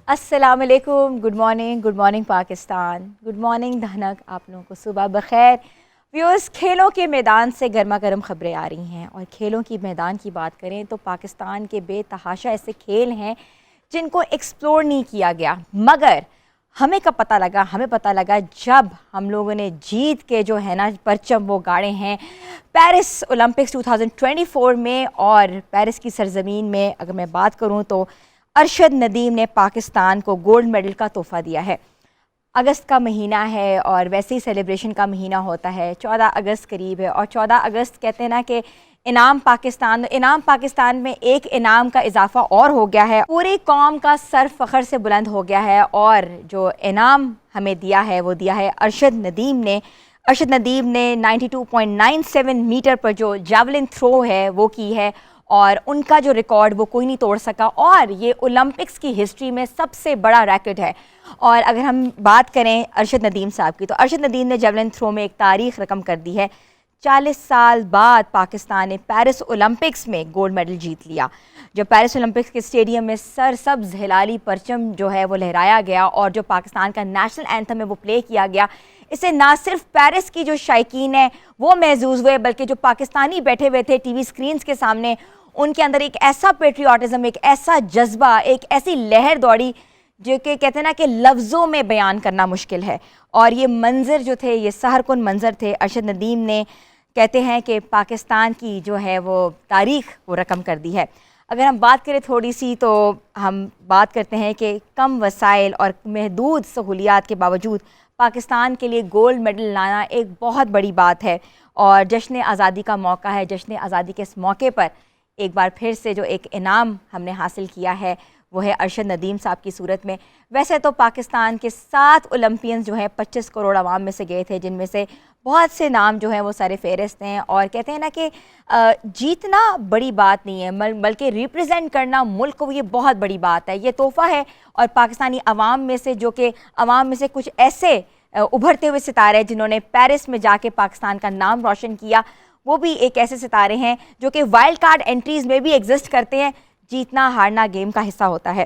अस्सलाम वालेकुम, good morning Pakistan, good morning धनक, आप लोगों को सुबह बखैर। व्यूअर्स, खेलों के मैदान से गर्मा गर्म खबरें आ रही हैं और खेलों की मैदान की बात करें तो पाकिस्तान के बेतहाशा ऐसे खेल हैं जिनको एक्सप्लोर नहीं किया गया, मगर हमें पता लगा जब हम लोगों ने जीत के जो है ना परचम वो गाड़े हैं पेरिस ओलंपिक्स 2024 में। और पेरिस की सरजमीन में अगर मैं बात करूं तो अरशद नदीम ने पाकिस्तान को गोल्ड मेडल का तोहफा दिया है। अगस्त का महीना है और वैसे ही सेलिब्रेशन का महीना होता है, 14 अगस्त करीब है और 14 अगस्त कहते हैं ना कि इनाम पाकिस्तान में एक इनाम का इजाफा और हो गया है, पूरी कौम का सर फख्र से बुलंद हो गया है। और जो इनाम हमें दिया है वो दिया है अरशद नदीम ने 92.97 मीटर पर जो जावलिन थ्रो है वो की है और उनका जो रिकॉर्ड वो कोई नहीं तोड़ सका और ये ओलंपिक्स की हिस्ट्री में सबसे बड़ा रैकेट है। और अगर हम बात करें अरशद नदीम साहब की, तो अरशद नदीम ने जेवलिन थ्रो में एक तारीख रकम कर दी है। 40 साल बाद पाकिस्तान ने पेरिस ओलंपिक्स में गोल्ड मेडल जीत लिया। जो पेरिस ओलंपिक्स के स्टेडियम में सरसब्ज हिलाली परचम जो है वो लहराया गया और जो पाकिस्तान का नेशनल एंथम है वो प्ले किया गया। इससे ना सिर्फ पेरिस की जो शायकीन है वो महसूस हुए, बल्कि जो पाकिस्तानी बैठे हुए थे टीवी स्क्रीन्स के सामने, उनके अंदर एक ऐसा पेट्रियाटिज्म, एक ऐसा जज्बा, एक ऐसी लहर दौड़ी जो कि कहते हैं ना कि लफ्ज़ों में बयान करना मुश्किल है। और ये मंज़र जो थे, ये सहरकुन मंज़र थे। अरशद नदीम ने कहते हैं कि पाकिस्तान की जो है वो तारीख़ वो रकम कर दी है। अगर हम बात करें थोड़ी सी, तो हम बात करते हैं कि कम वसाइल और महदूद सहूलियात के बावजूद पाकिस्तान के लिए गोल्ड मेडल लाना एक बहुत बड़ी बात है और जश्न आज़ादी का मौका है। जश्न आज़ादी के इस मौके पर एक बार फिर से जो एक इनाम हमने हासिल किया है वो है अरशद नदीम साहब की सूरत में। वैसे तो पाकिस्तान के 7 ओलंपियंस जो हैं 25 करोड़ आवाम में से गए थे, जिनमें से बहुत से नाम जो हैं वो सारे फेहरिस्त हैं। और कहते हैं ना कि जीतना बड़ी बात नहीं है, बल्कि रिप्रेजेंट करना मुल्क को, ये बहुत बड़ी बात है। ये तोहफ़ा है और पाकिस्तानी अवाम में से, जो कि अवाम में से कुछ ऐसे उभरते हुए सितारे जिन्होंने पेरिस में जाके पाकिस्तान का नाम रोशन किया, वो भी एक ऐसे सितारे हैं जो कि वाइल्ड कार्ड एंट्रीज़ में भी एग्जिस्ट करते हैं। जीतना हारना गेम का हिस्सा होता है।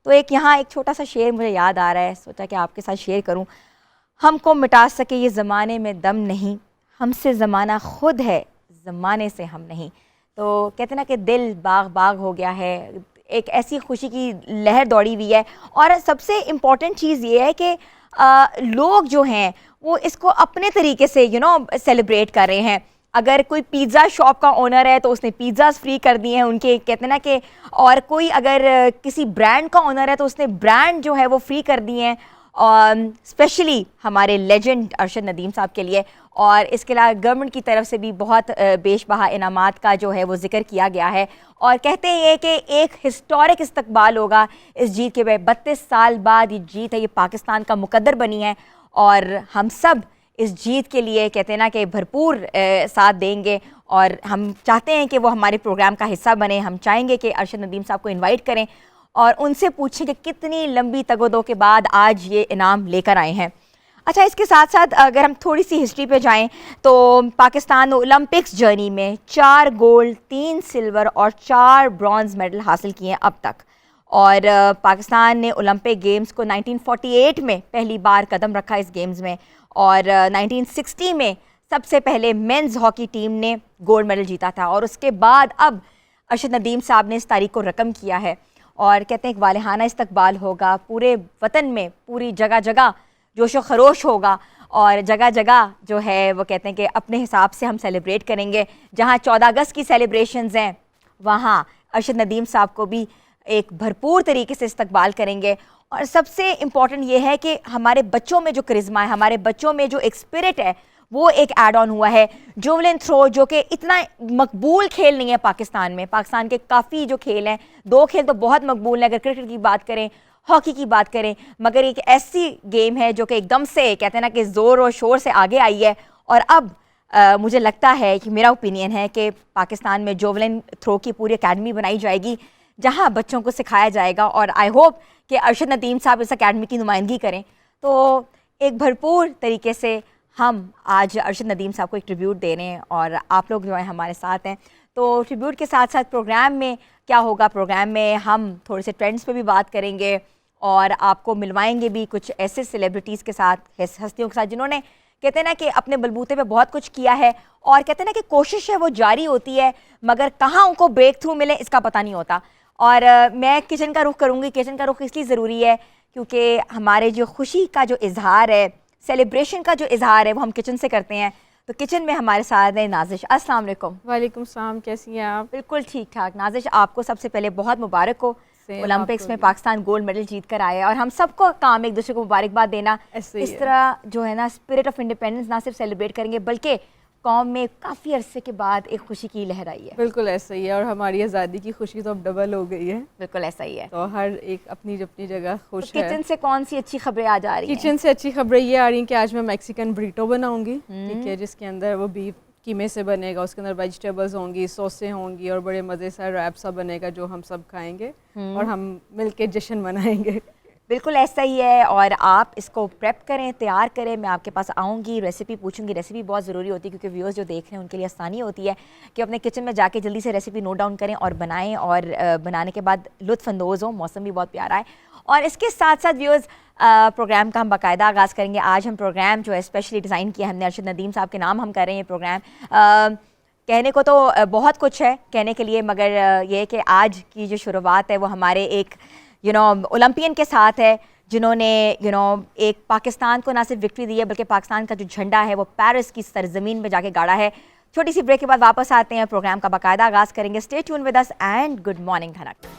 तो यहाँ एक छोटा सा शेर मुझे याद आ रहा है, सोचा कि आपके साथ शेयर करूं। हमको मिटा सके ये ज़माने में दम नहीं, हमसे ज़माना खुद है, ज़माने से हम नहीं। तो कहते ना कि दिल बाग बाग हो गया है, एक ऐसी खुशी की लहर दौड़ी हुई है। और सबसे इम्पॉर्टेंट चीज़ ये है कि लोग जो हैं वो इसको अपने तरीके से सेलिब्रेट कर रहे हैं। अगर कोई पिज़्ज़ा शॉप का ओनर है तो उसने पिज़्ज़ास फ्री कर दिए हैं उनके, कहते हैं ना कि, और कोई अगर किसी ब्रांड का ओनर है तो उसने ब्रांड जो है वो फ्री कर दिए हैं, और स्पेशली हमारे लेजेंड अरशद नदीम साहब के लिए। और इसके अलावा गवर्नमेंट की तरफ से भी बहुत बेशबहा इनामात का जो है वो जिक्र किया गया है। और कहते हैं कि एक हिस्टोरिक इस्तकबाल होगा इस जीत के। 32 साल बाद ये जीत है, ये पाकिस्तान का मुकद्दर बनी है और हम सब इस जीत के लिए कहते हैं ना कि भरपूर साथ देंगे। और हम चाहते हैं कि वो हमारे प्रोग्राम का हिस्सा बने। हम चाहेंगे कि अरशद नदीम साहब को इनवाइट करें और उनसे पूछें कि कितनी लंबी तगोदो के बाद आज ये इनाम लेकर आए हैं। अच्छा, इसके साथ साथ अगर हम थोड़ी सी हिस्ट्री पे जाएं तो पाकिस्तान ओलंपिक्स जर्नी में 4 गोल्ड, 3 सिल्वर और 4 ब्रॉन्ज मेडल हासिल किए हैं अब तक। और पाकिस्तान ने ओलंपिक गेम्स को 1948 में पहली बार कदम रखा इस गेम्स में, और 1960 में सबसे पहले मेंस हॉकी टीम ने गोल्ड मेडल जीता था। और उसके बाद अब अरशद नदीम साहब ने इस तारीख को रकम किया है और कहते हैं एक वालिहाना इस्तकबाल होगा पूरे वतन में, पूरी जगह जगह जोशो खरोश होगा और जगह जगह जो है वो कहते हैं कि अपने हिसाब से हम सेलिब्रेट करेंगे। जहाँ 14 अगस्त की सेलिब्रेशंस हैं वहाँ अरशद नदीम साहब को भी एक भरपूर तरीके से इस्तकबाल करेंगे। और सबसे इम्पॉर्टेंट ये है कि हमारे बच्चों में जो करिश्मा है, हमारे बच्चों में जो एक स्पिरिट है, वो एक ऐड ऑन हुआ है। जेवलिन थ्रो जो कि इतना मकबूल खेल नहीं है पाकिस्तान में, पाकिस्तान के काफ़ी जो खेल हैं, 2 खेल तो बहुत मकबूल हैं, अगर क्रिकेट की बात करें, हॉकी की बात करें, मगर एक ऐसी गेम है जो कि एकदम से कहते हैं ना कि ज़ोर और शोर से आगे आई है। और अब मुझे लगता है कि मेरा ओपिनियन है कि पाकिस्तान में जेवलिन थ्रो की पूरी अकेडमी बनाई जाएगी जहाँ बच्चों को सिखाया जाएगा। और आई होप कि अरशद नदीम साहब इस अकेडमी की नुमाइंदगी करें। तो एक भरपूर तरीके से हम आज अरशद नदीम साहब को एक ट्रिब्यूट दे रहे हैं और आप लोग जो है हमारे साथ हैं। तो ट्रिब्यूट के साथ साथ प्रोग्राम में क्या होगा, प्रोग्राम में हम थोड़े से ट्रेंड्स पे भी बात करेंगे और आपको मिलवाएंगे भी कुछ ऐसे सेलिब्रिटीज़ के साथ, हस्तियों के साथ जिन्होंने कहते हैं ना कि अपने बलबूते पे बहुत कुछ किया है, और कहते हैं ना कि कोशिश है वो जारी होती है, मगर कहाँ उनको ब्रेक थ्रू मिले इसका पता नहीं होता। और मैं किचन का रुख करूँगी। किचन का रुख इसलिए ज़रूरी है क्योंकि हमारे जो खुशी का जो इजहार है, सेलिब्रेशन का जो इजहार है, वो हम किचन से करते हैं। तो किचन में हमारे साथ है नाजिश। अस्सलाम वालेकुम। वालेकुम सलाम, कैसी हैं आप? बिल्कुल ठीक ठाक। नाजिश, आपको सबसे पहले बहुत मुबारक हो, ओलंपिक्स में पाकिस्तान गोल्ड मेडल जीत कर आया है, और हम सबको काम एक दूसरे को मुबारकबाद देना। इस तरह जो है ना स्पिरिट ऑफ इंडिपेंडेंस ना सिर्फ सेलिब्रेट करेंगे बल्कि कौम में काफ़ी अरसे के बाद एक खुशी की लहर आई है। बिल्कुल ऐसा ही है, और हमारी आज़ादी की खुशी तो अब डबल हो गई है। बिल्कुल ऐसा ही है, तो हर एक अपनी अपनी जगह खुश तो है। किचन से कौन सी अच्छी खबरें आज आ रही हैं? किचन से अच्छी खबरें ये आ रही हैं कि आज मैं मैक्सिकन ब्रीटो बनाऊंगी, ठीक है, जिसके अंदर वो बीफ कीमे से बनेगा, उसके अंदर वेजिटेबल्स होंगी, सॉसें होंगी, और बड़े मज़े सा रैप सा बनेगा जो हम सब खाएंगे और हम मिलके जश्न मनाएंगे। बिल्कुल ऐसा ही है, और आप इसको प्रेप करें, तैयार करें। मैं आपके पास आऊँगी, रेसिपी पूछूंगी। रेसिपी बहुत ज़रूरी होती है क्योंकि व्यूअर्स जो देख रहे हैं उनके लिए आसानी होती है कि अपने किचन में जाके जल्दी से रेसिपी नोट डाउन करें और बनाएं, और बनाने के बाद लुत्फ़अंदोज़ हों। मौसम भी बहुत प्यारा है, और इसके साथ साथ व्यूअर्स प्रोग्राम का हम बाकायदा आगाज़ करेंगे। आज हम प्रोग्राम जो है स्पेशली डिज़ाइन किया हमने, अरशद नदीम साहब के नाम हम कर रहे हैं ये प्रोग्राम। कहने को तो बहुत कुछ है कहने के लिए, मगर ये कि आज की जो शुरुआत है वो हमारे एक ओलंपियन के साथ है, जिन्होंने एक पाकिस्तान को ना सिर्फ विक्ट्री दी है बल्कि पाकिस्तान का जो झंडा है वो पेरिस की सरजमीन में जाके गाड़ा है। छोटी सी ब्रेक के बाद वापस आते हैं, प्रोग्राम का बाकायदा आगाज़ करेंगे। Stay tune with us and good morning धनक।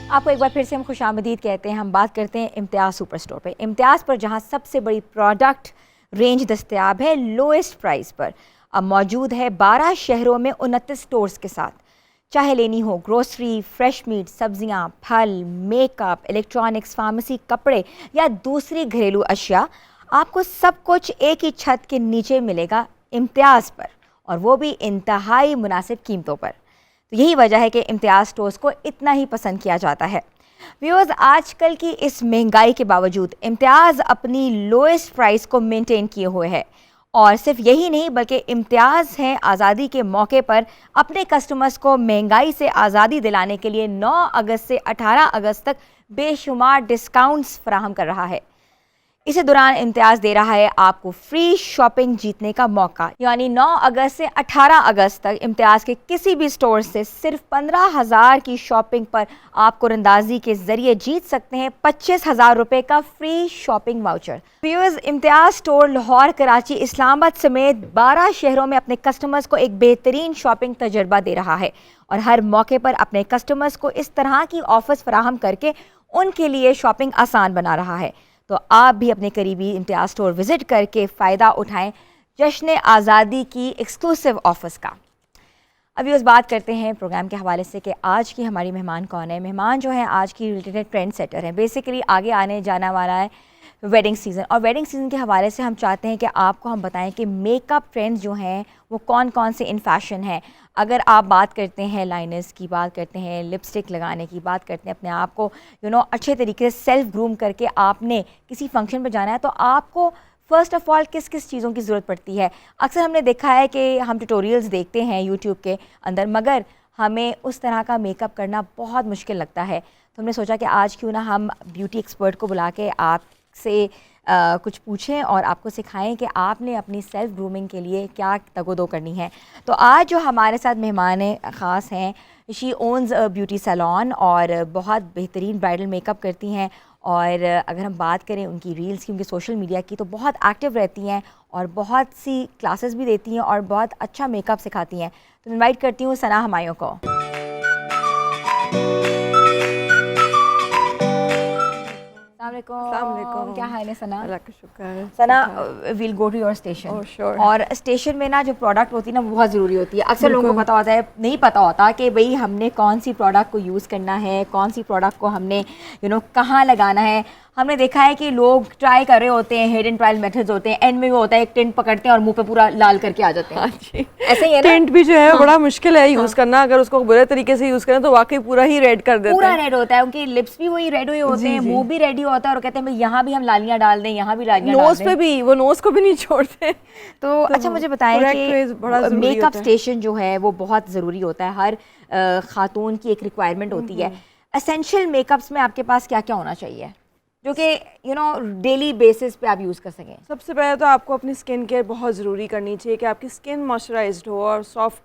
आपको एक बार फिर से हम खुशामदीद कहते हैं। हम बात करते हैं इम्तियाज़ सुपर स्टोर पे। इम्तियाज़ पर जहां सबसे बड़ी प्रोडक्ट रेंज दस्तयाब है लोएस्ट प्राइस पर, अब मौजूद है 12 शहरों में 29 स्टोर्स के साथ। चाहे लेनी हो ग्रोसरी, फ्रेश मीट, सब्जियां, फल, मेकअप, इलेक्ट्रॉनिक्स, फार्मेसी, कपड़े या दूसरी घरेलू अशिया, आपको सब कुछ एक ही छत के नीचे मिलेगा इम्तियाज़ पर, और वो भी इंतहाई मुनासिब कीमतों पर। तो यही वजह है कि इम्तियाज़ स्टोर्स को इतना ही पसंद किया जाता है। व्यूअर्स, आजकल की इस महंगाई के बावजूद इम्तियाज़ अपनी लोएस्ट प्राइस को मेंटेन किए हुए है, और सिर्फ यही नहीं बल्कि इम्तियाज़ हैं आज़ादी के मौके पर अपने कस्टमर्स को महंगाई से आज़ादी दिलाने के लिए 9 अगस्त से 18 अगस्त तक बेशुमार डिस्काउंट्स फराहम कर रहा है। इसी दौरान इम्तियाज़ दे रहा है आपको फ्री शॉपिंग जीतने का मौका, यानी 9 अगस्त से 18 अगस्त तक इम्तियाज़ के किसी भी स्टोर से सिर्फ 15,000 की शॉपिंग पर आप कुरंदाजी के जरिए जीत सकते हैं 25,000 रुपये का फ्री शॉपिंग वाउचर। व्यूअर्स, इम्तियाज़ स्टोर लाहौर, कराची, इस्लामाबाद समेत 12 शहरों में अपने कस्टमर्स को एक बेहतरीन शॉपिंग तजर्बा दे रहा है, और हर मौके पर अपने कस्टमर्स को इस तरह की ऑफर्स फराहम करके उनके लिए शॉपिंग आसान बना रहा है। तो आप भी अपने करीबी इम्तियाज़ स्टोर विज़िट करके फ़ायदा उठाएं जश्न आज़ादी की एक्सक्लूसिव ऑफर्स का। अभी उस बात करते हैं प्रोग्राम के हवाले से कि आज की हमारी मेहमान कौन है। मेहमान जो है आज की रिलेटेड ट्रेंड सेटर हैं। बेसिकली आगे आने जाना वाला है वेडिंग सीज़न, और वेडिंग सीज़न के हवाले से हम चाहते हैं कि आपको हम बताएं कि मेकअप ट्रेंड्स जो हैं वो कौन कौन से इन फैशन हैं। अगर आप बात करते हैं लाइनर्स की, बात करते हैं लिपस्टिक लगाने की, बात करते हैं अपने आप को अच्छे तरीके से सेल्फ ग्रूम करके आपने किसी फंक्शन पर जाना है, तो आपको फ़र्स्ट ऑफ़ ऑल किस किस चीज़ों की ज़रूरत पड़ती है। अक्सर हमने देखा है कि हम ट्यूटोरियल्स देखते हैं यूट्यूब के अंदर, मगर हमें उस तरह का मेकअप करना बहुत मुश्किल लगता है। तो हमने सोचा कि आज क्यों ना हम ब्यूटी एक्सपर्ट को बुला के आपसे कुछ पूछें और आपको सिखाएं कि आपने अपनी सेल्फ ग्रूमिंग के लिए क्या तगोदो करनी है। तो आज जो हमारे साथ मेहमान ख़ास हैं, शी ओन्स ब्यूटी सैलॉन और बहुत बेहतरीन ब्राइडल मेकअप करती हैं, और अगर हम बात करें उनकी रील्स की, उनके सोशल मीडिया की, तो बहुत एक्टिव रहती हैं और बहुत सी क्लासेस भी देती हैं और बहुत अच्छा मेकअप सिखाती हैं। तो इनवाइट करती हूँ सना हमायूं को। अस्सलामुअलैकुम, क्या हाल है सना? अल्लाह का शुक्र है। Sana, we'll go to your station. और स्टेशन में ना जो प्रोडक्ट होती है ना वो बहुत ज़रूरी होती है। अक्सर लोगों को पता होता है, नहीं पता होता कि भाई हमने कौन सी प्रोडक्ट को यूज़ करना है, कौन सी प्रोडक्ट को हमने कहाँ लगाना है। हमने देखा है कि लोग ट्राई कर रहे होते हैं, हेड एंड ट्रायल मेथड्स होते हैं, एंड में वो होता है एक टिंट पकड़ते हैं और मुंह पे पूरा लाल करके आ जाते हैं। हाँ जी, ऐसे ही है ना? टिंट भी जो है बड़ा मुश्किल है यूज करना, अगर उसको बुरे तरीके से यूज करें तो वाकई पूरा ही रेड कर देते हैं। पूरा रेड होता है, उनकी लिप्स भी वही रेड हुए होते हैं, मुंह भी रेडी होता है, और कहते हैं यहाँ भी हम लालियां डाल दें, यहाँ भी लालियां डाल नोज दें। पे भी, वो नोज को भी नहीं छोड़ते। तो अच्छा मुझे बताएं कि मेकअप स्टेशन जो है वो बहुत ज़रूरी होता है, हर खातून की एक रिक्वायरमेंट होती है। एसेंशियल मेकअप्स में आपके पास क्या क्या होना चाहिए जो कि डेली बेसिस पे आप यूज़ कर सकें? सबसे पहले तो आपको अपनी स्किन केयर बहुत ज़रूरी करनी चाहिए कि आपकी स्किन मॉइस्चराइज्ड हो और सॉफ्ट।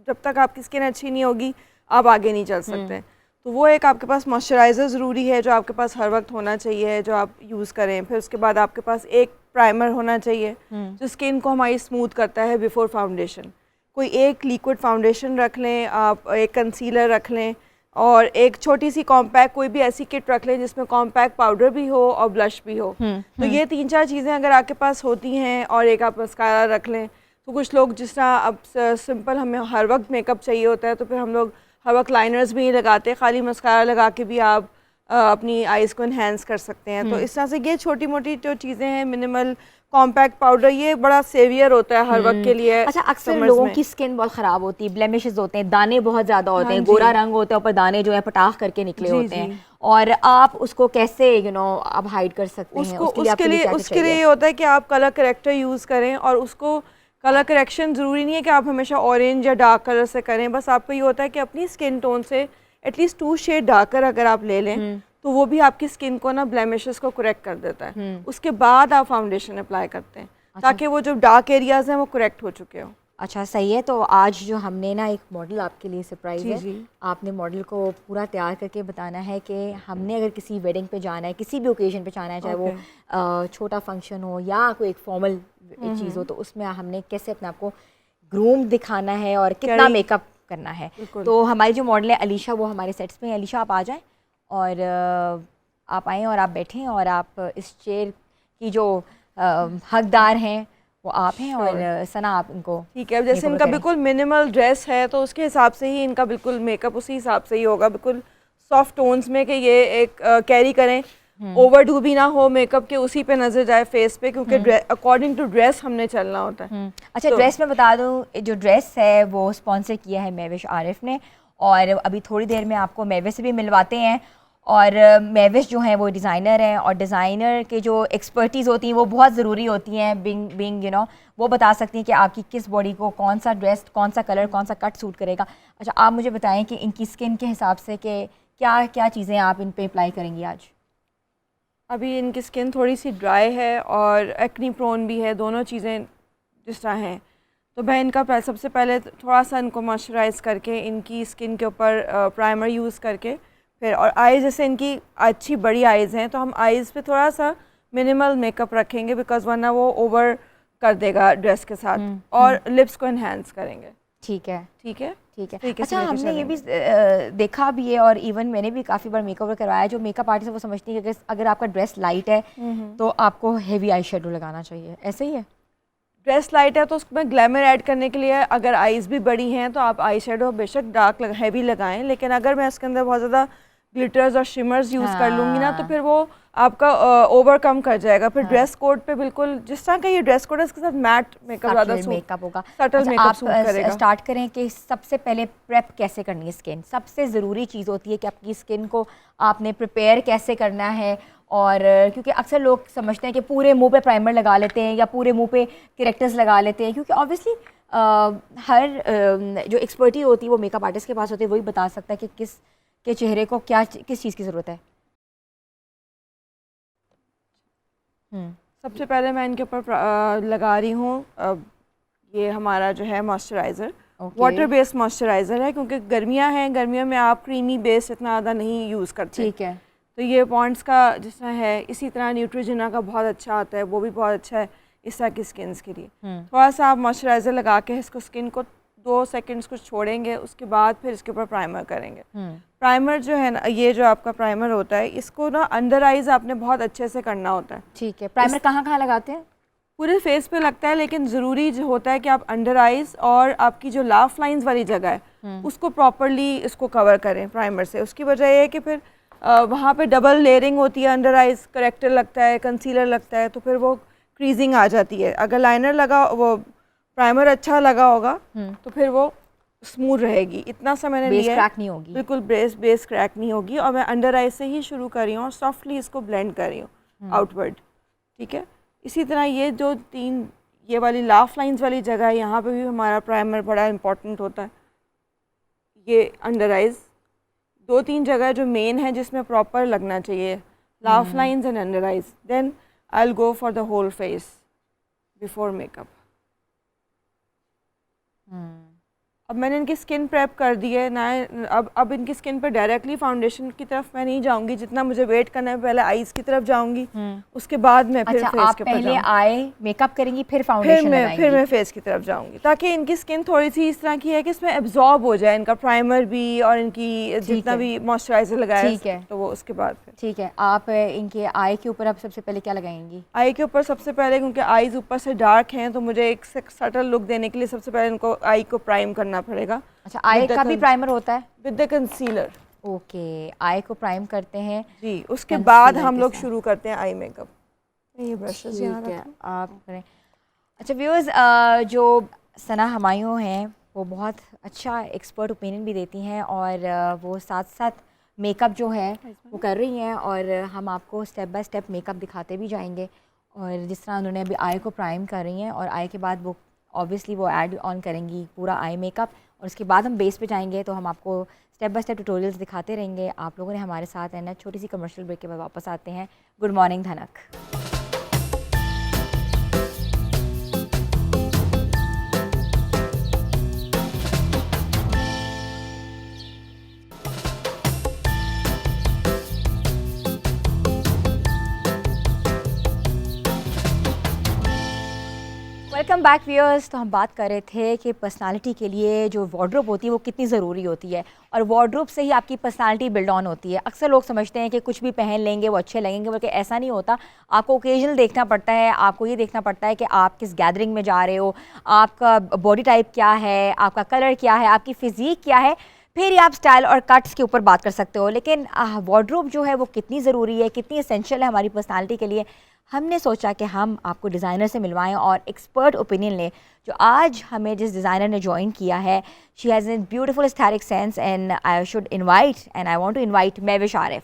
जब तक आपकी स्किन अच्छी नहीं होगी आप आगे नहीं चल सकते। तो वो एक आपके पास मॉइस्चराइज़र ज़रूरी है जो आपके पास हर वक्त होना चाहिए, जो आप यूज़ करें। फिर उसके बाद आपके पास एक प्राइमर होना चाहिए जो स्किन को हमारी स्मूथ करता है बिफोर फाउंडेशन। कोई एक लिक्विड फाउंडेशन रख लें आप, एक कंसीलर रख लें, और एक छोटी सी कॉम्पैक्ट कोई भी ऐसी किट रख लें जिसमें कॉम्पैक्ट पाउडर भी हो और ब्लश भी हो। तो ये 3-4 चीज़ें अगर आपके पास होती हैं, और एक आप मस्कारा रख लें। तो कुछ लोग जिस तरह अब सिंपल हमें हर वक्त मेकअप चाहिए होता है, तो फिर हम लोग हर वक्त लाइनर्स भी नहीं लगाते, खाली मस्कारा लगा के भी आप अपनी आइज़ को इन्हेंस कर सकते हैं। तो इस तरह से ये छोटी मोटी जो चीज़ें हैं, मिनिमल कॉम्पैक्ट पाउडर, ये बड़ा सेवियर होता है हर वक्त के लिए। अच्छा, अक्सर लोगों की स्किन बहुत ख़राब होती है, ब्लेमिशेस होते हैं, दाने बहुत ज़्यादा होते हैं, गोरा रंग होता है, ऊपर दाने जो है पटाख करके निकले होते हैं, और आप उसको कैसे आप हाइड कर सकते हैं? उसके लिए ये होता है कि आप कलर करेक्टर यूज़ करें, और उसको कलर करेक्शन ज़रूरी नहीं है कि आप हमेशा ऑरेंज या डार्क कलर से करें। बस आपको ये होता है कि अपनी स्किन टोन से एटलीस्ट 2 शेड डार्कर अगर आप ले लें तो वो भी आपकी स्किन को ना ब्लेमिशेस को करेक्ट कर देता है। उसके बाद आप फाउंडेशन अप्लाई करते हैं ताकि वो जो डार्क एरियाज हैं वो करेक्ट हो चुके हो। अच्छा, सही है। तो आज जो हमने ना एक मॉडल आपके लिए सरप्राइज है, आपने मॉडल को पूरा तैयार करके बताना है कि हमने अगर किसी वेडिंग पे जाना है, किसी भी ओकेजन पे जाना है, चाहे वो छोटा फंक्शन हो या कोई एक फॉर्मल चीज़ हो, तो उसमें हमने कैसे अपने आप को ग्रूम दिखाना है और कितना मेकअप करना है। तो हमारी जो मॉडल है अलीशा, वो हमारे सेट्स पे है। अलीशा, आप आ जाएं और आप आएँ और आप बैठें, और आप इस चेयर की जो हकदार हैं वो आप हैं, और सना आप इनको, ठीक है। जैसे इनका बिल्कुल मिनिमल ड्रेस है तो उसके हिसाब से ही इनका बिल्कुल मेकअप उसी हिसाब से ही होगा, बिल्कुल सॉफ्ट टोन्स में, कि ये एक कैरी करें, ओवरडू भी ना हो मेकअप के, उसी पे नजर जाए फेस पे, क्योंकि अकॉर्डिंग टू ड्रेस हमने चलना होता है। अच्छा, ड्रेस में बता दूं, जो ड्रेस है वो स्पॉन्सर किया है महविश आरिफ ने, और अभी थोड़ी देर में आपको महविश से भी मिलवाते हैं। और महविश जो हैं वो डिज़ाइनर हैं, और डिज़ाइनर के जो एक्सपर्टीज़ होती हैं वो बहुत ज़रूरी होती हैं। बिंग वो बता सकती हैं कि आपकी किस बॉडी को कौन सा ड्रेस, कौन सा कलर, कौन सा कट सूट करेगा। अच्छा, आप मुझे बताएं कि इनकी स्किन के हिसाब से कि क्या क्या चीज़ें आप इन पे अप्लाई करेंगी आज? अभी इनकी स्किन थोड़ी सी ड्राई है और एक्नी प्रोन भी है, दोनों चीज़ें जिस तरह हैं। तो मैं इनका सबसे पहले थोड़ा सा इनको मॉइस्चराइज़ करके इनकी स्किन के ऊपर प्राइमर यूज़ करके, फिर और आइज़, जैसे इनकी अच्छी बड़ी आइज़ हैं तो हम आइज़ पे थोड़ा सा मिनिमल मेकअप रखेंगे, बिकॉज वरना वो ओवर कर देगा ड्रेस के साथ, और लिप्स को इन्हेंस करेंगे। ठीक है, ठीक है, ठीक है। अच्छा, हमने ये भी देखा भी है, और इवन मैंने भी काफ़ी बार मेकअप करवाया है, जो मेकअप आर्टिस्ट है वो समझती है कि अगर आपका ड्रेस लाइट है तो आपको हेवी आई शेडो लगाना चाहिए, ऐसे ही है? ड्रेस लाइट है तो उसमें ग्लैमर ऐड करने के लिए अगर आइज़ भी बड़ी हैं तो आप आई शेडो बेशक डार्क हैवी लगाएं, लेकिन अगर मैं इसके अंदर बहुत ज़्यादा ग्लिटर्स और शिमर्स यूज़ कर लूँगी ना, तो फिर वो आपका ओवरकम कर जाएगा। फिर ड्रेस कोड पे बिल्कुल जिस तरह का ये ड्रेस कोड है इसके साथ मैट मेकअप ज़्यादा मेकअप होगा, सटल मेकअप सूट करेगा। स्टार्ट करें कि सबसे पहले प्रेप कैसे करनी है स्किन। सबसे ज़रूरी चीज़ होती है कि आपकी स्किन को आपने प्रिपेयर कैसे करना है, और क्योंकि अक्सर लोग समझते हैं कि पूरे मुंह पे प्राइमर लगा लेते हैं या पूरे मुंह पे करेक्टर्स लगा लेते हैं, क्योंकि ऑब्वियसली हर जो एक्सपर्टी होती है वो मेकअप आर्टिस्ट के पास होती है, वही बता सकता है कि किस के चेहरे को किस चीज़ की ज़रूरत है। सबसे पहले मैं इनके ऊपर लगा रही हूँ ये हमारा जो है मॉइस्चराइज़र, वाटर बेस्ड मॉइस्चराइज़र है, क्योंकि गर्मियाँ हैं, गर्मियों में आप क्रीमी बेस इतना ज़्यादा नहीं यूज़ करते। ठीक है, तो ये पॉन्ड्स का जिस तरह है, इसी तरह न्यूट्रोजिना का बहुत अच्छा आता है, वो भी बहुत अच्छा है इस तरह की स्किन के लिए। थोड़ा सा आप मॉइस्चराइज़र लगा के इसको स्किन को 2 सेकंड्स कुछ छोड़ेंगे, उसके बाद फिर इसके ऊपर प्राइमर करेंगे। प्राइमर जो है ना, ये जो आपका प्राइमर होता है इसको ना अंडर आइज आपने बहुत अच्छे से करना होता है। ठीक है, प्राइमर कहाँ कहाँ लगाते हैं? पूरे फेस पे लगता है, लेकिन ज़रूरी जो होता है कि आप अंडर आइज और आपकी जो लाफ लाइंस वाली जगह है उसको प्रॉपरली इसको कवर करें प्राइमर से। उसकी वजह ये है कि फिर वहाँ पे डबल लेयरिंग होती है, अंडर आइज करेक्टर लगता है, कंसीलर लगता है, तो फिर वो क्रीजिंग आ जाती है। अगर लाइनर लगा, वो प्राइमर अच्छा लगा होगा तो फिर वो स्मूथ रहेगी। इतना सा मैंने बेस लिया है, क्रैक नहीं होगी। बिल्कुल बेस क्रैक नहीं होगी। और मैं अंडर आई से ही शुरू कर रही हूँ और सॉफ्टली इसको ब्लेंड कर रही हूँ आउटवर्ड, ठीक है। इसी तरह ये जो 3 ये वाली लाफ लाइंस वाली जगह है, यहाँ पे भी हमारा प्राइमर बड़ा इंपॉर्टेंट होता है। ये अंडर आइज 2-3 जगह जो मेन है जिसमें प्रॉपर लगना चाहिए, laugh lines and under eyes. Then I will go for the whole face before makeup. अब मैंने इनकी स्किन प्रेप कर दी है ना, अब इनकी स्किन पर डायरेक्टली फाउंडेशन की तरफ मैं नहीं जाऊंगी। जितना मुझे वेट करना है, पहले आईज की तरफ जाऊंगी, उसके बाद मैं फिर अच्छा, फेस आप के ऊपर पहले जाऊंगी। आए मेकअप करेंगी फिर फाउंडेशन लगाएंगी? फिर मैं फेस की तरफ जाऊंगी, ताकि इनकी स्किन थोड़ी सी इस तरह की है कि इसमें एब्जॉर्ब हो जाए इनका प्राइमर भी और इनकी जितना भी मॉइस्चराइजर लगाया, ठीक है, तो वो उसके बाद फिर ठीक है। आप इनके आई के ऊपर आप सबसे पहले क्या लगाएंगी? आई के ऊपर सबसे पहले, क्योंकि आईज ऊपर से डार्क हैं, तो मुझे एक सटल लुक देने के लिए सबसे पहले इनको आई को प्राइम करना पड़ेगा। अच्छा, आई का भी प्राइमर होता है? With the concealer. ओके, आई को प्राइम करते हैं जी, उसके बाद हम लोग शुरू करते हैं आई मेकअप। ये ब्रशेस यहाँ ठीक है, रखें। आप करें। अच्छा व्यूअर्स, जो सना हमायूं हैं वो बहुत अच्छा एक्सपर्ट ओपिनियन भी देती हैं, और वो साथ साथ मेकअप जो है वो कर रही हैं, और हम आपको स्टेप बाय स्टेप मेकअप दिखाते भी जाएंगे। और जिस तरह उन्होंने अभी आई को प्राइम कर रही हैं, और आई के बाद वो ऑब्वियसली वो ऐड ऑन करेंगी पूरा आई मेकअप, और उसके बाद हम बेस पे जाएंगे, तो हम आपको स्टेप बाय स्टेप ट्यूटोरियल्स दिखाते रहेंगे। आप लोगों ने हमारे साथ है ना, छोटी सी कमर्शियल ब्रेक के बाद वापस आते हैं। गुड मॉर्निंग धनक। Welcome back viewers. तो हम बात कर रहे थे कि पर्सनालिटी के लिए जो वार्डरोब होती है वो कितनी ज़रूरी होती है, और वार्डरोब से ही आपकी पर्सनालिटी बिल्ड ऑन होती है। अक्सर लोग समझते हैं कि कुछ भी पहन लेंगे वो अच्छे लगेंगे, बल्कि ऐसा नहीं होता। आपको ओकेजनल देखना पड़ता है, आपको ये देखना पड़ता है कि आप किस गैदरिंग में जा रहे हो, आपका बॉडी टाइप क्या है, आपका कलर क्या है, आपकी फ़िज़ीक क्या है, फिर ही आप स्टाइल और कट्स के ऊपर बात कर सकते हो। लेकिन वार्डरोब जो है वो कितनी ज़रूरी है, कितनी एसेंशियल है हमारी पर्सनालिटी के लिए, हमने सोचा कि हम आपको डिज़ाइनर से मिलवाएं और एक्सपर्ट ओपिनियन लें। जो आज हमें जिस डिज़ाइनर ने ज्वाइन किया है, she has an beautiful aesthetic sense, and I should invite and I want to invite Mahvish Arif.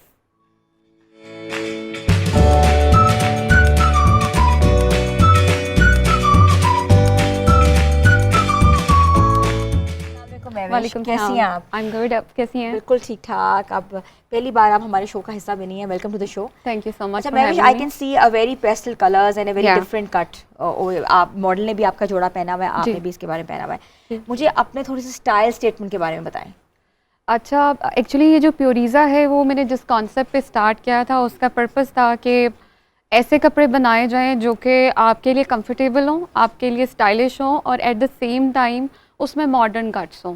वालेकुम कैसी हैं आप? आई एम गुड, आप कैसी हैं? बिल्कुल ठीक ठाक। अब पहली बार आप हमारे शो का हिस्सा बनी है, welcome to the show. Thank you so much. अच्छा Mahvish, I can see a very pastel colours and a very different cut. आप मॉडल ने भी आपका जोड़ा पहना हुआ है, आपने भी इसके बारे में पहना हुआ है। मुझे अपने थोड़ी सी स्टाइल स्टेटमेंट के बारे में बताएं। अच्छा, एक्चुअली ये जो प्योरीज़ा है वो मैंने जिस कॉन्सेप्ट पे स्टार्ट किया था, उसका पर्पस था कि ऐसे कपड़े बनाए जाएं जो कि आपके लिए कंफर्टेबल हों, आपके लिए स्टाइलिश हों, और एट द सेम टाइम उसमें मॉडर्न कट्स हों।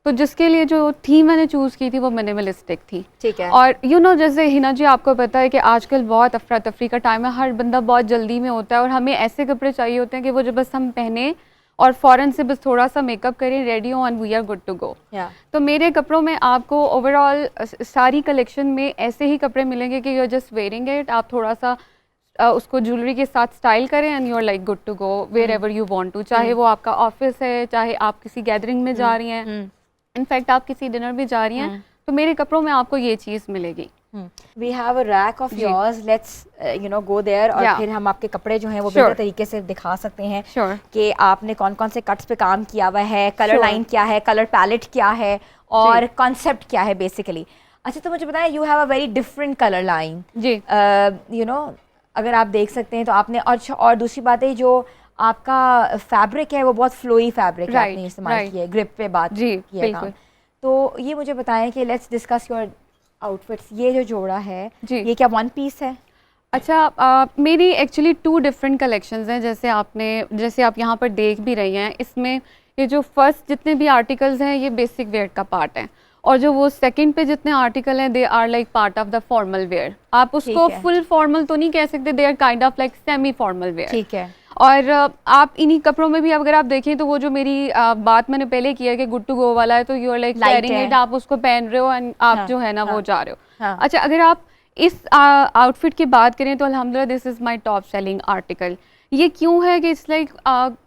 तो जिसके लिए जो थीम मैंने चूज़ की थी वो मिनिमलिस्टिक थी। ठीक है। और जैसे हिना जी आपको पता है कि आजकल बहुत अफरा तफरी का टाइम है, हर बंदा बहुत जल्दी में होता है, और हमें ऐसे कपड़े चाहिए होते हैं कि वो जो बस हम पहने और फ़ौरन से बस थोड़ा सा मेकअप करें, रेडी हो, and we are good to go. तो मेरे कपड़ों में आपको ओवरऑल सारी कलेक्शन में ऐसे ही कपड़े मिलेंगे कि you are just wearing it, आप थोड़ा सा उसको ज्वेलरी के साथ स्टाइल करें, and you are like good to go wherever you want to. चाहे वो आपका ऑफिस है, चाहे आप किसी गैदरिंग में जा रही हैं, इनफैक्ट आप किसी डिनर भी जा रही हैं, तो मेरे कपड़ों में आपको ये चीज़ मिलेगी। We have a rack of yours. Let's go there, और फिर हम आपके कपड़े जो हैं वो बेहतर तरीके से दिखा सकते हैं कि आपने कौन कौन से कट्स पे काम किया हुआ है, कलर लाइन क्या है, कलर पैलेट क्या है, और कॉन्सेप्ट क्या है बेसिकली। अच्छा, तो मुझे बताएं, you have a very different colour line जी। अगर आप देख सकते हैं तो आपने, और दूसरी बात है जो आपका फैब्रिक है वो बहुत फ्लोई फैब्रिक है, आपने इस्तेमाल किया है, ग्रिप पे बात की है काम। तो ये मुझे बताएं कि लेट्स डिस्कस योर आउटफिट्स। ये जो जोड़ा है जी, ये क्या वन पीस है? अच्छा, मेरी एक्चुअली 2 डिफरेंट कलेक्शंस हैं, जैसे आप यहाँ पर देख भी रही हैं। इसमें ये जो फर्स्ट जितने भी आर्टिकल्स हैं ये बेसिक वेयर का पार्ट है, और जो वो सेकंड पे जितने आर्टिकल हैं they are like part of the formal wear. आप उसको फुल फॉर्मल तो नहीं कह सकते, they are kind of like semi formal wear. ठीक है। और आप इन्हीं कपड़ों में भी अगर आप देखें तो वो जो मेरी बात मैंने पहले किया कि गुड टू गो वाला है, तो you are like wearing it, आप उसको पहन रहे हो एंड आप जो है ना वो जा रहे हो। हाँ। अच्छा, अगर आप इस आउटफिट की बात करें तो अल्हम्दुलिल्लाह this is my top selling article. ये क्यों है कि इट्स लाइक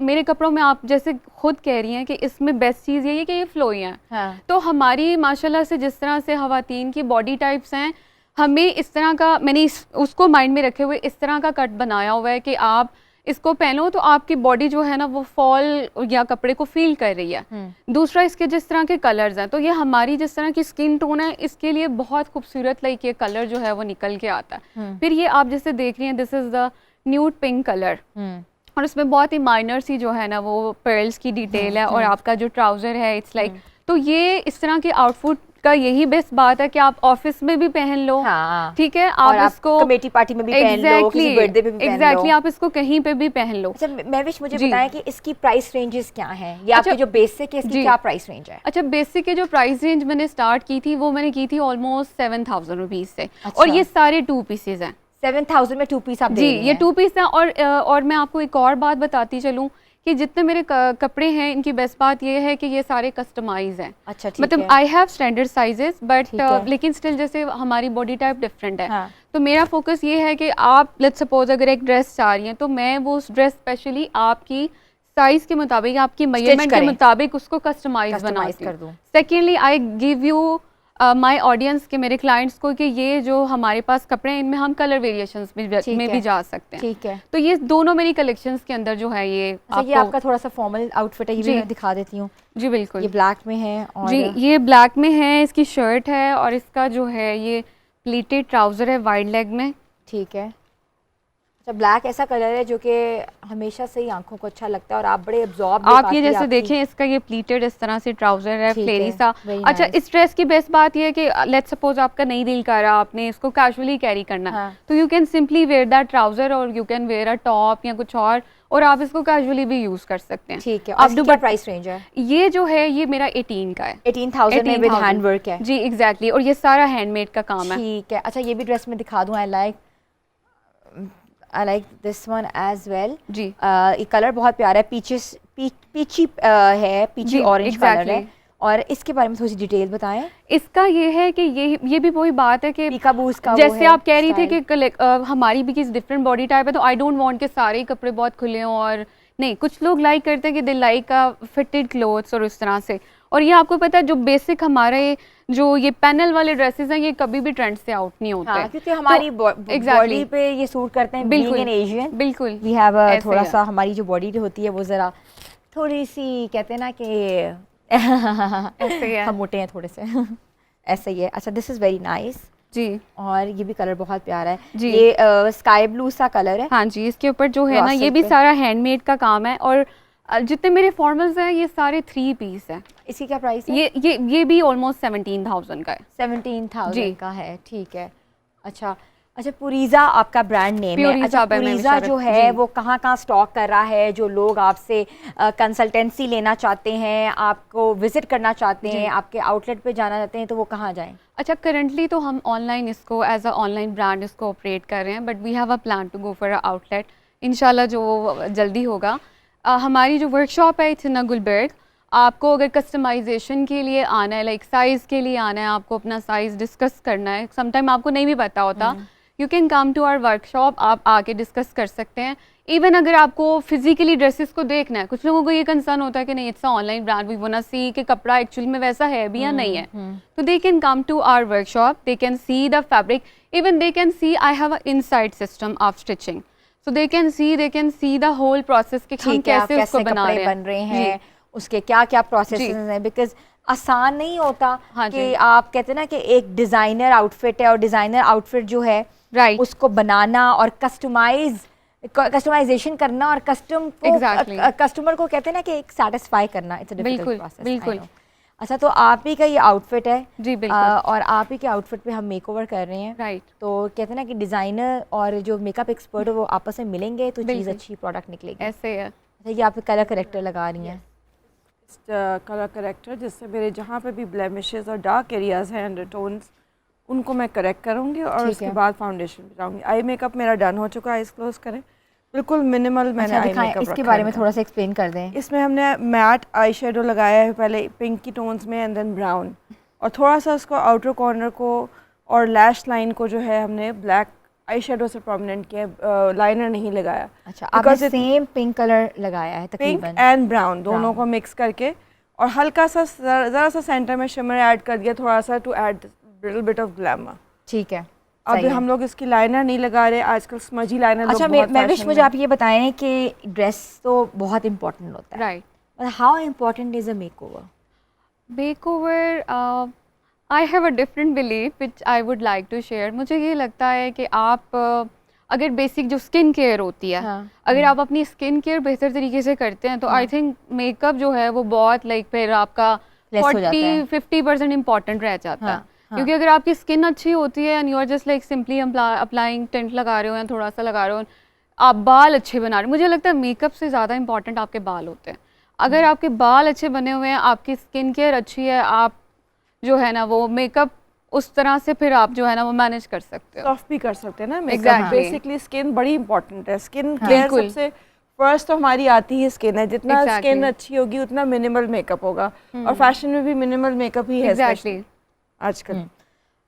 मेरे कपड़ों में आप जैसे खुद कह रही हैं कि इसमें बेस्ट चीज़ ये है कि ये फ्लोई हैं। हाँ। तो हमारी माशाल्लाह से जिस तरह से ख़वातीन की बॉडी टाइप्स हैं, हमें इस तरह का, मैंने उसको माइंड में रखे हुए इस तरह का कट बनाया हुआ है कि आप इसको पहनो तो आपकी बॉडी जो है ना वो फॉल या कपड़े को फील कर रही है। दूसरा, इसके जिस तरह के कलर्स हैं, तो ये हमारी जिस तरह की स्किन टोन है इसके लिए बहुत खूबसूरत लाइक ये कलर जो है वो निकल के आता है। फिर ये आप जैसे देख रही हैं, this is the nude pink colour, और इसमें बहुत ही माइनर सी जो है ना वो पर्ल्स की डिटेल है, और आपका जो ट्राउज़र है इट्स लाइक तो ये इस तरह के आउटफिट का यही बेस्ट बात है कि आप ऑफिस में भी पहन लो, हाँ। ठीक है, और आप इसको कमेटी पार्टी में भी पहन लो, किसी बर्थडे पे भी पहन लो। आप इसको कहीं पे भी पहन लो। अच्छा महविश, मुझे जी। बताएं कि इसकी प्राइस रेंजेस क्या हैं? ये अच्छा, आपकी जो बेसिक है इसकी जी। क्या प्राइस रेंज है? अच्छा, बेसिक के जो प्राइस रेंज मैंने स्टार्ट की थी वो मैंने की थी ऑलमोस्ट 7000 रुपीज़ से। अच्छा। और ये सारे 2 पीसेज हैं। 7000 में 2 पीस आप दे जी, रही ये हैं? 2 पीस हैं। और मैं आपको एक और बात बताती चलूँ कि जितने मेरे कपड़े हैं इनकी बेस्ट बात ये है कि ये सारे कस्टमाइज हैं। अच्छा, ठीक मतलब है। I have standard sizes but ठीक है। लेकिन स्टिल जैसे हमारी बॉडी टाइप डिफरेंट है। हाँ। तो मेरा फोकस ये है कि आप लेट्स सपोज अगर एक ड्रेस चाह रही हैं तो मैं वो उस ड्रेस स्पेशली आपकी साइज के मुताबिक, आपकी मेजरमेंट के करें। मुताबिक उसको कस्टमाइज Customize बनाती कर हूँ। दूँ। Secondly, I give you my audience के मेरे क्लाइंट्स को कि ये जो हमारे पास कपड़े हैं इनमें हम कलर वेरिएशंस में ठीक है। भी जा सकते हैं। ठीक है। तो ये दोनों मेरी कलेक्शंस के अंदर जो है ये अच्छा, ये आपका थोड़ा सा फॉर्मल आउटफिट है, ये भी जी। मैं दिखा देती हूँ। जी बिल्कुल। ये ब्लैक में है और जी, ये ब्लैक में है, इसकी शर्ट है और इसका जो है ये प्लीटेड ट्राउज़र है वाइड लेग में। ठीक है। अच्छा, ब्लैक ऐसा कलर है जो कि हमेशा से ही आंखों को अच्छा लगता है और आप बड़े एब्जॉर्ब आप ये जैसे देखें, इसका ये प्लीटेड इस तरह से ट्राउज़र है, ठीक फ्लेरी है, सा। very अच्छा, nice। इस ड्रेस की बेस्ट बात ये है कि लेट्स सपोज आपका नहीं दिल कर रहा, आपने इसको कैजुअली कैरी करना, हाँ। तो you can simply wear that trouser और you can wear a top या कुछ और आप इसको कैजुअली भी यूज़ कर सकते हैं। ठीक है। आप और क्या प्राइस रेंज है? ये जो है ये मेरा 18 का है। 18,000 में विद हैंड वर्क है? जी एग्जैक्टली, और ये सारा हैंडमेड का काम है। ठीक है। अच्छा, ये भी ड्रेस में दिखा दूँ। I like this one as well. जी। ये कलर बहुत प्यारा है, पीची है, पीची जी, ऑरेंज कलर है। exactly। और इसके बारे में थोड़ी सी डिटेल बताएं। इसका ये है कि ये भी वही बात है कि पीकाबू इसका वो जैसे है आप कह रही थी style। कि हमारी भी किसी डिफरेंट बॉडी टाइप है, तो आई डोंट वांट के सारे ही कपड़े बहुत खुले हों, और नहीं, कुछ लोग लाइक करते हैं कि दे लाइक फिटेड क्लोथ्स और इस तरह से। और ये आपको पता है जो बेसिक हमारे जो ये पैनल वाले ड्रेसेस हैं ये कभी भी ट्रेंड से आउट नहीं होते। हाँ, क्योंकि हमारी बॉडी पे ये सूट करते हैं। बिल्कुल, बीइंग एन एशियन, बिल्कुल वी हैव ऐसे थोड़ा है। सा, हमारी जो बॉडी होती है वो ज़रा थोड़ी सी कहते हैं ना कि ऐसे ही है। हम मोटे हैं थोड़े से ऐसे ही है। अच्छा, दिस इज़ वेरी नाइस। जी और ये भी कलर बहुत प्यारा है। जी। ये स्काई ब्लू सा कलर है। हाँ जी, इसके ऊपर जो है ना Raw ये silk भी पे। सारा हैंडमेड का काम है, और जितने मेरे फॉर्मल्स हैं ये सारे 3 पीस हैं। इसकी क्या प्राइस है? ये भी ऑलमोस्ट 17,000 का है। 17,000 जी। का है। ठीक है। अच्छा अच्छा, पुरीज़ा आपका ब्रांड नेम है। प्योरीज़ा अच्छा, by मैं पुरीज़ा जो विशारत, है जी। वो कहाँ कहाँ स्टॉक कर रहा है? जो लोग आपसे कंसल्टेंसी लेना चाहते हैं, आपको विजिट करना चाहते हैं, आपके आउटलेट पे जाना चाहते हैं, तो वो कहाँ जाएं? अच्छा, करंटली तो हम ऑनलाइन इसको एज अ ऑनलाइन ब्रांड इसको ऑपरेट कर रहे हैं, but we have a plan to go for a outlet इंशाल्लाह, जो जल्दी होगा। हमारी जो वर्कशॉप है इट्स इन गुलबर्ग। आपको अगर कस्टमाइजेशन के लिए आना है, लाइक साइज़ के लिए आना है, आपको अपना साइज़ डिस्कस करना है, समटाइम आपको नहीं भी पता होता, you can come to our workshop, आप आके डिस्कस कर सकते हैं। इवन अगर आपको फिजिकली ड्रेसेस को देखना है, कुछ लोगों को ये कंसर्न होता है कि नहीं it's online brand, we want to see कि कपड़ा एक्चुअल में वैसा है भी या नहीं है, तो they can come to our workshop, they can see the fabric, even they can see I have a inside system of stitching, so they can see the whole process कि हम ठीक है, आप कैसे उसको कैसे बना कपड़े रहे बन रहे हैं। हैं, उसके क्या क्या प्रोसेस जी। हैं, बिकॉज आसान नहीं होता। हाँ कि जी। आप कहते हैं ना कि एक डिज़ाइनर आउटफिट है और डिज़ाइनर आउटफिट जो है राइट, उसको बनाना और कस्टमाइजेशन करना और Exactly. कस्टमर को कहते हैं ना कि एक सेटिस्फाई करना, इट्स अ डिफिकल्ट बिल्कुल, प्रोसेस। बिल्कुल। अच्छा, तो आप ही का ये आउटफिट है। जी बिल्कुल, और आप ही के आउटफिट पे हम मेकओवर कर रहे हैं। राइट, तो कहते हैं ना कि डिज़ाइनर और जो मेकअप एक्सपर्ट है वो आपस में मिलेंगे तो चीज़ बिल्कुल। अच्छी प्रोडक्ट निकलेगी। ऐसे है। अच्छा, ये आप कलर करेक्टर लगा रही हैं। कलर करेक्टर जिससे मेरे जहाँ पे भी ब्लेमिशेस और डार्क एरियाज़ हैं, अंडरटोन्स, उनको मैं करेक्ट करूँगी और ठीक उसके है। बाद फाउंडेशन लगाऊंगी। आई मेकअप मेरा डन हो चुका है, आइज क्लोज करें, बिल्कुल मिनिमल मैंने अच्छा, आई दिखाएं, मेकअप इसके रखा बारे है में थोड़ा सा एक्सप्लेन कर दें। इसमें हमने मैट आई शेडो लगाया है, पहले पिंक की टोन्स में एंड देन ब्राउन, और थोड़ा सा उसको आउटर कॉर्नर को और लैश लाइन को जो है हमने ब्लैक आई शेडो से प्रोमिनेंट किया, लाइनर नहीं लगाया। अच्छा, आपने सेम पिंक कलर लगाया है पिंक तकरीबन? एंड ब्राउन दोनों को मिक्स करके, और हल्का सा ज़रा सा सेंटर में शिमर ऐड कर दिया थोड़ा सा, to add little bit of glamour. ठीक है। अब हम लोग इसकी लाइनर नहीं लगा रहे, आजकल स्मजी लाइनर अच्छा, महविश मुझे आप ये बताएं कि ड्रेस तो बहुत इंपॉर्टेंट होता है, right. How important is a makeover? Makeover, I have a different belief which I would like to share. मुझे ये लगता है कि आप अगर बेसिक जो स्किन केयर होती है, हाँ, अगर आप अपनी स्किन केयर बेहतर तरीके से करते हैं तो आई थिंक मेकअप जो है वो बहुत फिर आपका Less हो जाता है। 40-50% इम्पॉर्टेंट रह जाता है। हाँ, हाँ। क्योंकि अगर आपकी स्किन अच्छी होती है and you are just simply applying tint लगा रहे हो या थोड़ा सा लगा रहे हो, आप बाल अच्छे बना रहे हो, मुझे लगता है मेकअप से ज़्यादा इंपॉर्टेंट आपके बाल होते हैं। अगर आपके बाल अच्छे बने हुए हैं, आपकी स्किन केयर अच्छी है, आप जो है ना वो मेकअप उस तरह से फिर आप जो है ना वो मैनेज कर सकते हो। सॉफ्ट भी कर सकते हैं ना मेकअप। Exactly. बेसिकली स्किन बड़ी इंपॉर्टेंट है, स्किन हाँ। केयर बिल्कुल। सबसे फर्स्ट तो हमारी आती ही स्किन है, जितना Exactly. स्किन अच्छी होगी उतना मिनिमल मेकअप होगा, और फैशन में भी मिनिमल मेकअप ही है एग्जैक्टली। especially आजकल।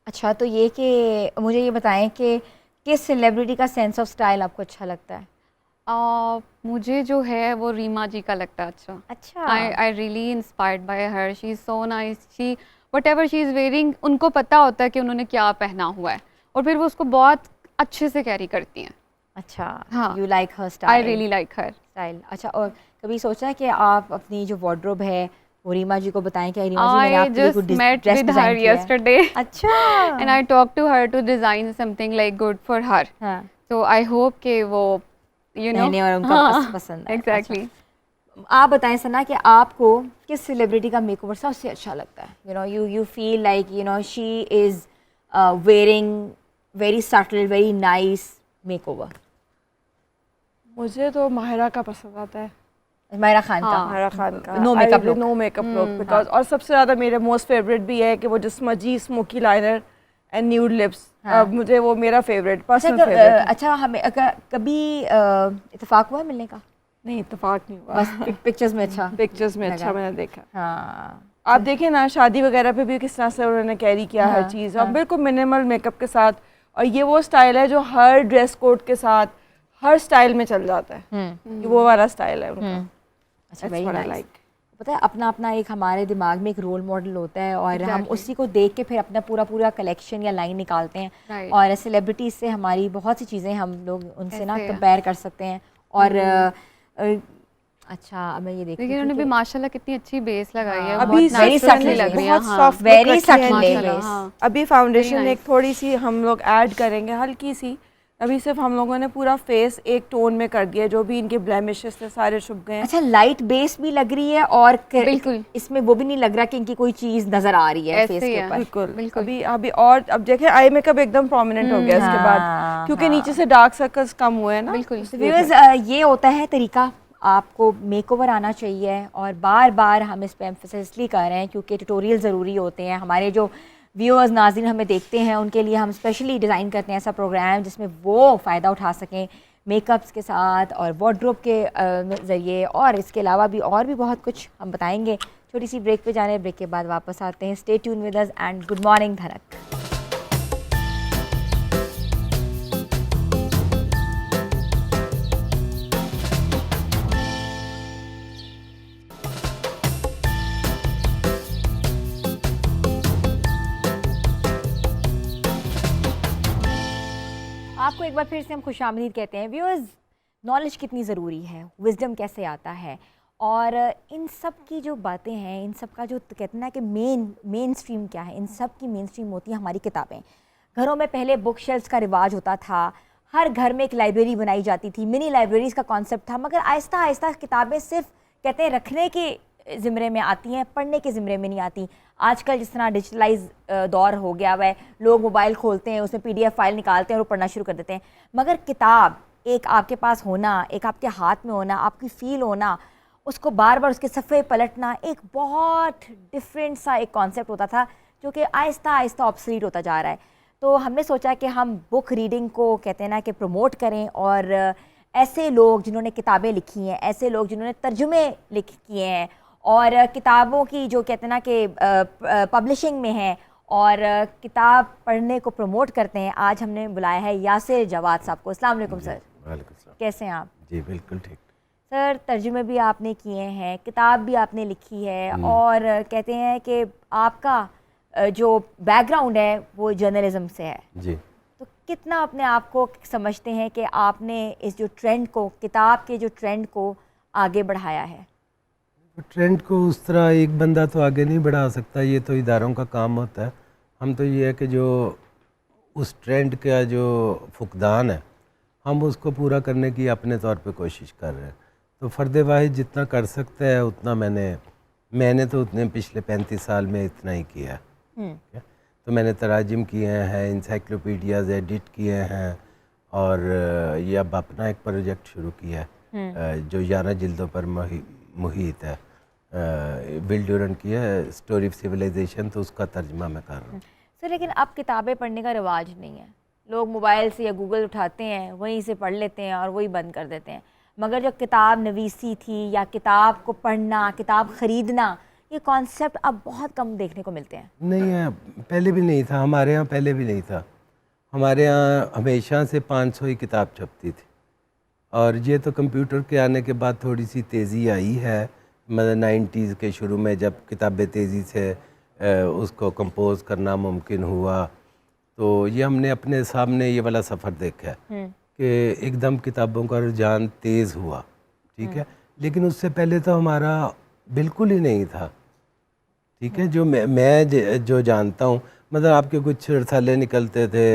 अच्छा, तो ये कि मुझे ये बताएं कि किस सेलिब्रिटी का सेंस ऑफ स्टाइल आपको अच्छा लगता है? मुझे जो है वो रीमा जी का लगता है अच्छा। अच्छा, I really inspired by her. She's so nice. She whatever she is wearing, उनको पता होता है कि उन्होंने क्या पहना हुआ है और फिर वो उसको बहुत अच्छे से कैरी करती हैं। अच्छा, हाँ। You like her I style? really like her. Style. अच्छा, और कभी सोचा है कि आप अपनी जो वार्डरोब है वो रीमा जी को बताएं कि रीमा जी मैंने I आपके लिए just कुछ met dress with her design किया है? yesterday अच्छा, and I talked to her to design something good for her. हाँ, So I hope कि वो पहने और उनका पसंद है। Exactly. आप बताएं सना कि आपको किस सेलिब्रिटी का मेकओवर सबसे अच्छा लगता है? You feel like she is wearing very subtle, very nice makeover. मुझे तो माहिरा का पसंद आता है, माहिरा खान का। हाँ। माहिरा खान का No makeup look. No makeup look, because और सबसे ज़्यादा मेरे मोस्ट फेवरेट भी है कि वो जो smudgy smoky liner and nude lips, हाँ। मुझे वो मेरा फेवरेट अच्छा, पर्सनल फेवरेट। अच्छा, हमें कभी इत्तेफाक हुआ है मिलने का? नहीं, इत्तेफाक नहीं हुआ, बस पिक्चर्स में अच्छा पिक्चर्स में लगा। अच्छा मैंने देखा। हाँ, आप देखें ना शादी वगैरह पे भी किस तरह से उन्होंने कैरी किया हर हाँ, चीज़, हाँ। और बिल्कुल मिनिमल मेकअप के साथ, और ये वो स्टाइल है जो हर ड्रेस कोड के साथ हर स्टाइल में चल जाता है, ये वो वाला स्टाइल है उनका। अच्छा, That's very what I nice. like. पता है, अपना अपना एक हमारे दिमाग में एक रोल मॉडल होता है और हम Exactly. उसी को देख के फिर अपना पूरा पूरा कलेक्शन या लाइन निकालते हैं। Right. और सेलिब्रिटीज से हमारी बहुत सी चीज़ें हम लोग उनसे ना ऐसे है। कंपेयर कर सकते हैं। और अच्छा, अब मैं ये देख लेकिन उन्होंने भी माशाल्लाह कितनी अच्छी बेस लगाई है, हाँ। अभी बहुत very natural subtle लग रही है। बहुत हाँ। soft Very look रखी है subtle इनकी। है। हाँ। अभी फाउंडेशन Very एक थोड़ी सी हम लोग ऐड करेंगे, हल्की सी। अभी सिर्फ हम लोगों ने पूरा फेस एक टोन में कर दिया, जो भी इनके ब्लेमिशेस थे सारे छुप गए हैं। अच्छा, लाइट बेस भी लग रही है और बिल्कुल। इसमें वो भी नहीं लग रहा कि इनकी कोई चीज़ नजर आ रही है ऐसे फेस ही के है। ऊपर। बिल्कुल बिल्कुल। अभी अभी और अब देखें आई मेकअप एकदम प्रोमिनेंट हो गया इसके हाँ, बाद, क्योंकि हाँ। नीचे से डार्क सर्कल्स कम हुए हैं ना। बिल्कुल। तो व्यूअर्स, ये होता है तरीका, आपको मेकओवर आना चाहिए। और बार बार हम इस पे एम्फेसिस इसलिए कर रहे हैं क्योंकि ट्यूटोरियल ज़रूरी होते हैं। हमारे जो व्यूअर्स नाज़रीन हमें देखते हैं उनके लिए हम स्पेशली डिज़ाइन करते हैं ऐसा प्रोग्राम जिसमें वो फ़ायदा उठा सकें मेकअप्स के साथ और वार्डरोब के ज़रिए। और इसके अलावा भी और भी बहुत कुछ हम बताएंगे। छोटी सी ब्रेक पे जाने, ब्रेक के बाद वापस आते हैं। Stay tune with us and good morning धनक। आपको एक बार फिर से हम खुशामदीद कहते हैं। व्यूअर्स, नॉलेज कितनी ज़रूरी है, विजडम कैसे आता है, और इन सब की जो बातें हैं, इन सब का जो कहते हैं ना कि मेन स्ट्रीम क्या है, इन सब की मेन स्ट्रीम होती है हमारी किताबें। घरों में पहले बुक शेल्फ्स का रिवाज होता था, हर घर में एक लाइब्रेरी बनाई जाती थी, मिनी लाइब्रेरीज़ का कॉन्सेप्ट था। मगर आहिस्ता आहिस्ता किताबें सिर्फ कहते हैं रखने के ज़िम्मे में आती हैं, पढ़ने के ज़िम्मे में नहीं आती। आजकल जिस तरह डिजिटलाइज दौर हो गया हुआ है, लोग मोबाइल खोलते हैं, उसमें PDF फाइल निकालते हैं और पढ़ना शुरू कर देते हैं। मगर किताब एक आपके पास होना, एक आपके हाथ में होना, आपकी फ़ील होना, उसको बार बार उसके सफ़े पलटना, एक बहुत डिफरेंट सा एक कॉन्सेप्ट होता था जो कि आहिस्ता आहिस्ता ऑब्सोलीट होता जा रहा है। तो हमने सोचा कि हम बुक रीडिंग को कहते हैं ना कि प्रमोट करें, और ऐसे लोग जिन्होंने किताबें लिखी हैं, ऐसे लोग जिन्होंने तर्जुमे किए हैं और किताबों की जो कहते हैं ना कि पब्लिशिंग में हैं और किताब पढ़ने को प्रमोट करते हैं। आज हमने बुलाया है यासिर जवाद साहब को। अस्सलाम वालेकुम सर। वालेकुम सलाम। कैसे हैं आप? जी बिल्कुल ठीक। सर तर्जुमे भी आपने किए हैं, किताब भी आपने लिखी है और कहते हैं कि आपका जो बैकग्राउंड है वो जर्नलिज्म से है। जी। तो कितना अपने आप को समझते हैं कि आपने इस जो ट्रेंड को, किताब के जो ट्रेंड को आगे बढ़ाया है? ट्रेंड को उस तरह एक बंदा तो आगे नहीं बढ़ा सकता, ये तो इदारों का काम होता है। हम तो ये है कि जो उस ट्रेंड का जो फुकदान है हम उसको पूरा करने की अपने तौर पे कोशिश कर रहे हैं। तो फ़र्द वाहिद जितना कर सकता है उतना मैंने तो उतने पिछले 35 साल में इतना ही किया है। तो मैंने तराजिम किए हैं, इंसाइक्लोपीडियाज़ एडिट किए हैं और ये अब अपना एक प्रोजेक्ट शुरू किया है जो 11 जिल्दों पर मुहित है। विल ड्यूरेंट की है स्टोरी ऑफ सिविलाइजेशन, तो उसका तर्जमा मैं कर रहा हूँ। सर लेकिन अब किताबें पढ़ने का रिवाज नहीं है। लोग मोबाइल से या गूगल उठाते हैं, वहीं से पढ़ लेते हैं और वही बंद कर देते हैं। मगर जो किताब नवीसी थी या किताब को पढ़ना, किताब ख़रीदना, ये कॉन्सेप्ट अब बहुत कम देखने को मिलते हैं। नहीं है, पहले भी नहीं था। हमारे यहाँ पहले भी नहीं था। हमारे यहाँ हमेशा से 500 ही किताब छपती थी और ये तो कंप्यूटर के आने के बाद थोड़ी सी तेज़ी आई है। मतलब 90s के शुरू में जब किताबें तेज़ी से उसको कंपोज करना मुमकिन हुआ, तो ये हमने अपने सामने ये वाला सफ़र देखा है कि एकदम किताबों का रुझान तेज़ हुआ, ठीक है। लेकिन उससे पहले तो हमारा बिल्कुल ही नहीं था, ठीक है। जो मैं जो जानता हूँ, मतलब आपके कुछ रसाले निकलते थे,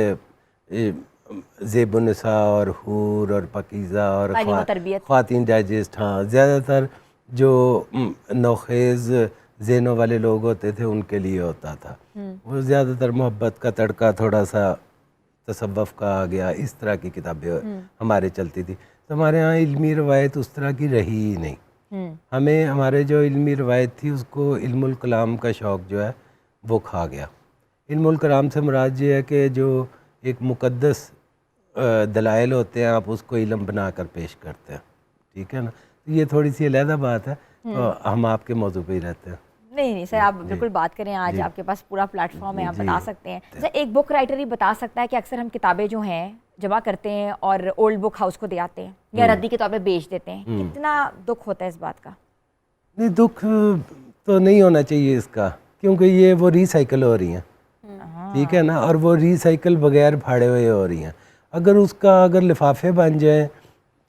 ज़ेबुन्निसा और हूर और पकीज़ा और ख़वातीन डाइजेस्ट। हाँ, ज़्यादातर जो नौखेज़ ज़हनों वाले लोग होते थे उनके लिए होता था। वो ज़्यादातर मोहब्बत का तड़का, थोड़ा सा तसव्वुफ़ का आ गया, इस तरह की किताबें हमारे चलती थी। तो हमारे यहाँ इल्मी रवायत उस तरह की रही ही नहीं। हमें हमारे जो इल्मी रवायत थी उसको इल्मुल कलाम का शौक़ जो है वो खा गया। इल्मुल कलाम से मुराद ये है कि जो एक मुक़द्दस दलाइल होते हैं आप उसको इल्म बना कर पेश करते हैं, ठीक है ना। तो ये थोड़ी सी अलहदा बात है, तो हम आपके मौजू पे ही रहते हैं। नहीं सर, आप बिल्कुल बात करें। आज आपके पास पूरा प्लेटफॉर्म है, आप बता सकते हैं। सर एक बुक राइटर ही बता सकता है कि अक्सर हम किताबें जो हैं जमा करते हैं और ओल्ड बुक हाउस को दे आते हैं या रद्दी के तौर पे बेच देते हैं। कितना दुख होता है इस बात का? नहीं, दुख तो नहीं होना चाहिए इसका, क्योंकि ये वो रिसाइकिल हो रही हैं, ठीक है ना। और वो रिसाइकिल बगैर फाड़े हुए हो रही हैं। अगर लिफाफे बन जाए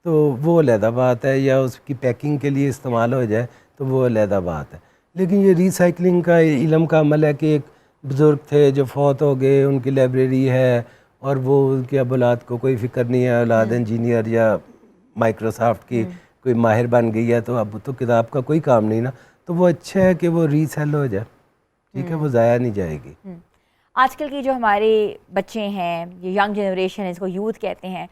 तो वो अलहदा बात है, या उसकी पैकिंग के लिए इस्तेमाल हो जाए तो वो अलहदा बात है। लेकिन ये रिसाइकलिंग का इल्म का अमल है कि एक बुज़ुर्ग थे जो फौत हो गए, उनकी लाइब्रेरी है और वो उनकी औलाद को कोई फ़िक्र नहीं है, औलाद इंजीनियर या माइक्रोसॉफ्ट की कोई माहिर बन गई है, तो अब तो किताब का कोई काम नहीं ना। तो वो अच्छा है कि वो रीसेल हो जाए, ठीक है, वो ज़ाया नहीं जाएगी। आजकल की जो हमारे बच्चे हैं, ये यंग जनरेशन है, इसको यूथ कहते हैं,